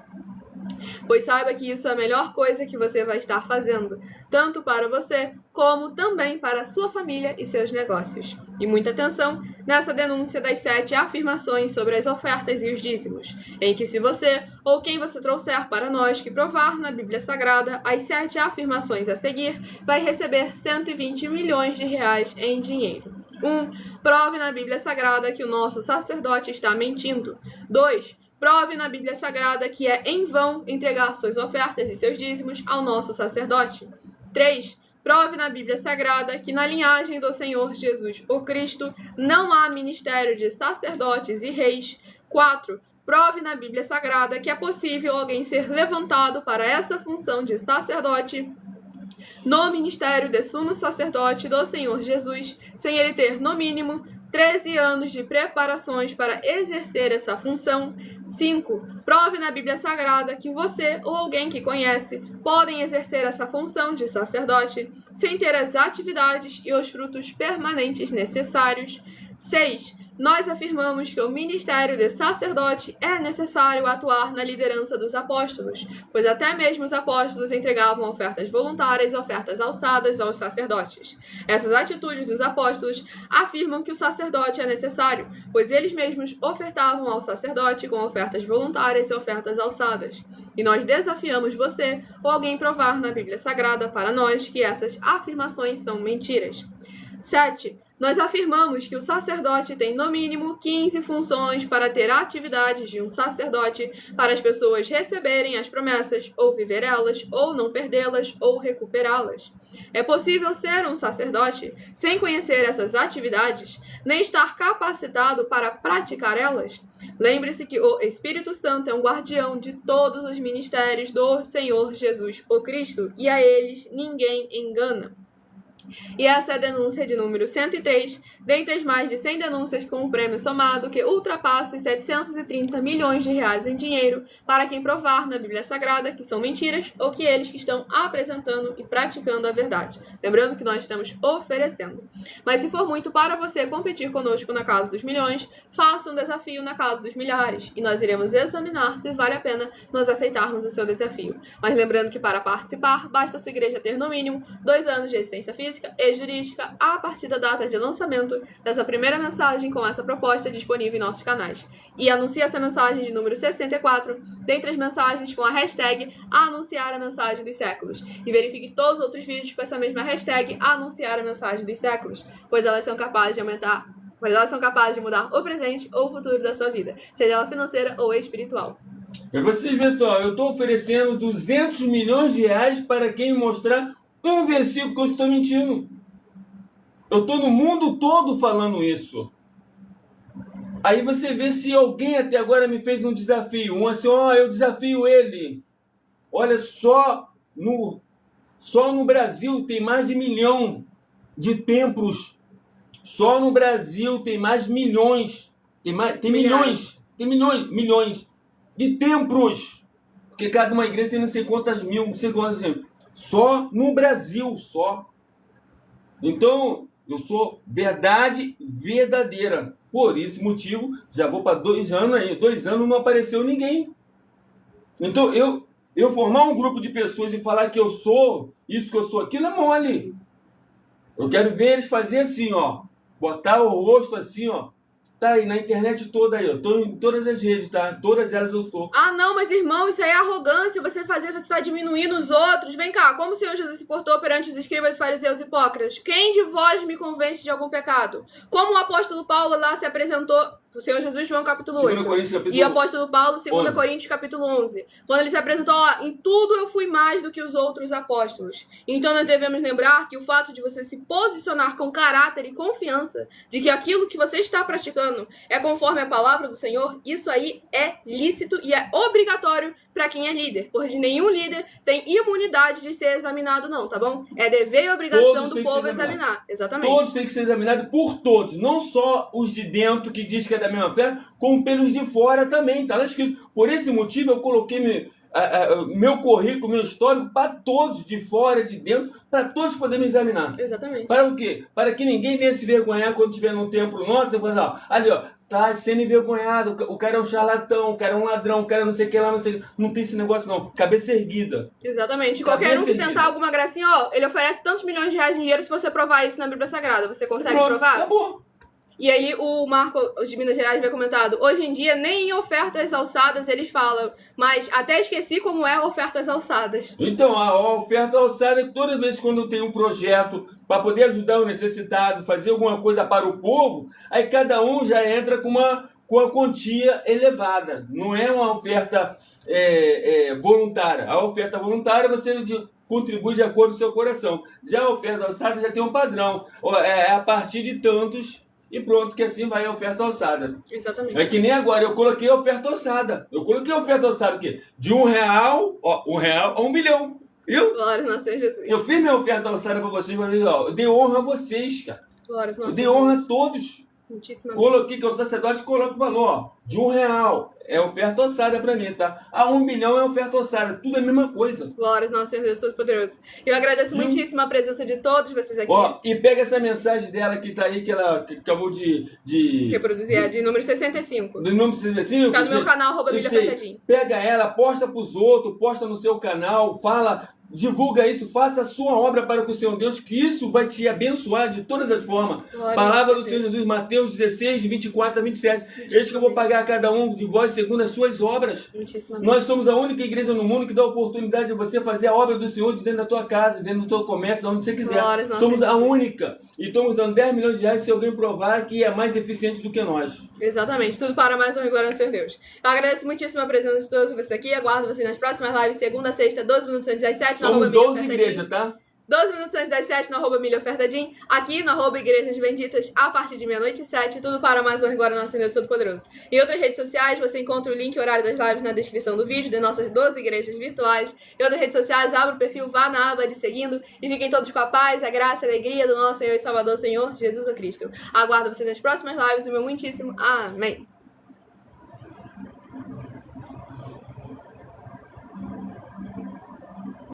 Pois saiba que isso é a melhor coisa que você vai estar fazendo, tanto para você, como também para a sua família e seus negócios. E muita atenção nessa denúncia das 7 afirmações sobre as ofertas e os dízimos, em que se você ou quem você trouxer para nós que provar na Bíblia Sagrada as 7 afirmações a seguir, vai receber 120 milhões de reais em dinheiro. 1. Prove na Bíblia Sagrada que o nosso sacerdote está mentindo. 2. Prove na Bíblia Sagrada que é em vão entregar suas ofertas e seus dízimos ao nosso sacerdote. 3. Prove na Bíblia Sagrada que na linhagem do Senhor Jesus, o Cristo, não há ministério de sacerdotes e reis. 4. Prove na Bíblia Sagrada que é possível alguém ser levantado para essa função de sacerdote no ministério de sumo sacerdote do Senhor Jesus, sem ele ter, no mínimo, 13 anos de preparações para exercer essa função. 5. Prove na Bíblia Sagrada que você ou alguém que conhece podem exercer essa função de sacerdote sem ter as atividades e os frutos permanentes necessários. 6. Nós afirmamos que o ministério de sacerdote é necessário atuar na liderança dos apóstolos, pois até mesmo os apóstolos entregavam ofertas voluntárias e ofertas alçadas aos sacerdotes. Essas atitudes dos apóstolos afirmam que o sacerdote é necessário, pois eles mesmos ofertavam ao sacerdote com ofertas voluntárias e ofertas alçadas. E nós desafiamos você ou alguém provar na Bíblia Sagrada para nós que essas afirmações são mentiras. 7. Nós afirmamos que o sacerdote tem, no mínimo, 15 funções para ter atividades de um sacerdote, para as pessoas receberem as promessas, ou viver elas, ou não perdê-las, ou recuperá-las. É possível ser um sacerdote sem conhecer essas atividades, nem estar capacitado para praticar elas? Lembre-se que o Espírito Santo é um guardião de todos os ministérios do Senhor Jesus, o Cristo, e a eles ninguém engana. E essa é a denúncia de número 103, dentre as mais de 100 denúncias com um prêmio somado que ultrapassa os 730 milhões de reais em dinheiro para quem provar na Bíblia Sagrada que são mentiras ou que eles que estão apresentando e praticando a verdade. Lembrando que nós estamos oferecendo. Mas se for muito para você competir conosco na Casa dos Milhões, faça um desafio na Casa dos Milhares e nós iremos examinar se vale a pena nós aceitarmos o seu desafio. Mas lembrando que para participar, basta a sua igreja ter no mínimo 2 anos de existência física e jurídica a partir da data de lançamento dessa primeira mensagem com essa proposta disponível em nossos canais. E anuncie essa mensagem de número 64 dentre as mensagens com a hashtag anunciar a mensagem dos séculos. E verifique todos os outros vídeos com essa mesma hashtag anunciar a mensagem dos séculos, pois elas são capazes de aumentar, pois elas são capazes de mudar o presente ou o futuro da sua vida, seja ela financeira ou espiritual. Mas vocês veem só, eu estou oferecendo 200 milhões de reais para quem me mostrar um versículo que eu estou mentindo. Eu estou no mundo todo falando isso. Aí você vê se alguém até agora me fez um desafio. Um assim, eu desafio ele. Olha, só no Brasil tem mais de 1 milhão de templos. Só no Brasil tem mais milhões. Tem milhões de templos. Porque cada uma igreja tem não sei quantas mil, não sei quantas assim. Só no Brasil, só. Então, eu sou verdade verdadeira. Por esse motivo, já vou para 2 anos aí. 2 anos não apareceu ninguém. Então, eu formar um grupo de pessoas e falar que eu sou isso, que eu sou aquilo, é mole. Eu quero ver eles fazer assim, ó. Botar o rosto assim, ó. Tá aí na internet toda aí, ó. Tô em todas as redes, tá? Todas elas eu estou. Ah, não, mas irmão, isso aí é arrogância. Você está diminuindo os outros. Vem cá, como o Senhor Jesus se portou perante os escribas, fariseus e hipócritas? Quem de vós me convence de algum pecado? Como o apóstolo Paulo lá se apresentou, o Senhor Jesus, João capítulo 8. E o apóstolo Paulo, 2 Coríntios capítulo 11. Quando ele se apresentou, em tudo eu fui mais do que os outros apóstolos. Então nós devemos lembrar que o fato de você se posicionar com caráter e confiança de que aquilo que você está praticando é conforme a palavra do Senhor, isso aí é lícito e é obrigatório para quem é líder. Porque nenhum líder tem imunidade de ser examinado não, tá bom? É dever e obrigação do povo examinar. Exatamente. Todos têm que ser examinados por todos, não só os de dentro que diz que é da mesma fé, como pelos de fora também, tá lá escrito. Por esse motivo eu coloquei meu currículo, meu histórico para todos, de fora, de dentro, para todos poderem me examinar. Exatamente. Para o quê? Para que ninguém venha se vergonhar quando estiver num templo nosso e falar, ali ó, tá sendo envergonhado, o cara é um charlatão, o cara é um ladrão, o cara não sei o que lá, não sei. Não tem esse negócio não, cabeça erguida. Exatamente. Qualquer um que tentar alguma gracinha, ele oferece tantos milhões de reais de dinheiro se você provar isso na Bíblia Sagrada. Você consegue provar? Acabou. E aí o Marco de Minas Gerais vai comentado, hoje em dia nem em ofertas alçadas eles falam, mas até esqueci como é ofertas alçadas. Então, a oferta alçada é toda vez quando tem um projeto para poder ajudar o necessitado, fazer alguma coisa para o povo, aí cada um já entra com a quantia elevada. Não é uma oferta voluntária. A oferta voluntária você contribui de acordo com o seu coração. Já a oferta alçada já tem um padrão. É a partir de tantos. E pronto, que assim vai a oferta alçada. Exatamente. É que nem agora, eu coloquei a oferta alçada. Eu coloquei a oferta alçada o quê? De R$1, a 1 milhão. Viu? Glória ao Senhor Jesus. Eu fiz minha oferta alçada para vocês, mas eu dei honra a vocês, cara. Glória ao Senhor. Eu dei honra a todos. Muitíssimo. Coloquei que o sacerdote coloca o valor, ó, de R$1. É oferta alçada para mim, tá? A 1 milhão é oferta alçada. Tudo é a mesma coisa. Glória ao nosso Senhor Deus Todo-Poderoso. Eu agradeço muitíssimo a presença de todos vocês aqui. Ó, e pega essa mensagem dela que tá aí, que ela acabou de reproduzir, de número 65. Do número 65? Tá no meu canal, @BíbliaFertadinho. Pega ela, posta pros outros, posta no seu canal, fala, Divulga isso, faça a sua obra para com o Senhor Deus, que isso vai te abençoar de todas as formas. Glória Palavra a do Deus. Senhor Jesus, Mateus 16, de 24 a 27. Eis que eu vou pagar a cada um de vós segundo as suas obras. Muitíssimo Nós somos a única igreja no mundo que dá a oportunidade de você fazer a obra do Senhor de dentro da tua casa, dentro do teu comércio, onde você quiser. Glórias, nossa Somos a Deus. única. E estamos dando 10 milhões de reais se alguém provar que é mais eficiente do que nós. Exatamente, tudo para mais honra e glória ao Senhor Deus. Eu agradeço muitíssimo a presença de todos vocês aqui. Aguardo vocês nas próximas lives, segunda a sexta, 12 minutos antes das 7, Somos 12 igrejas, tá? 12 minutos antes das 7 no arroba Milha Oferta Din, aqui no arroba Igrejas Benditas, a partir de meia-noite e 7, tudo para mais honra e glória ao nosso Deus Todo-Poderoso. Em outras redes sociais, você encontra o link e horário das lives na descrição do vídeo, de nossas 12 igrejas virtuais. Em outras redes sociais, abra o perfil, vá na aba de seguindo e fiquem todos com a paz, a graça e a alegria do nosso Senhor e Salvador, Senhor Jesus Cristo. Aguardo você nas próximas lives, o meu muitíssimo amém.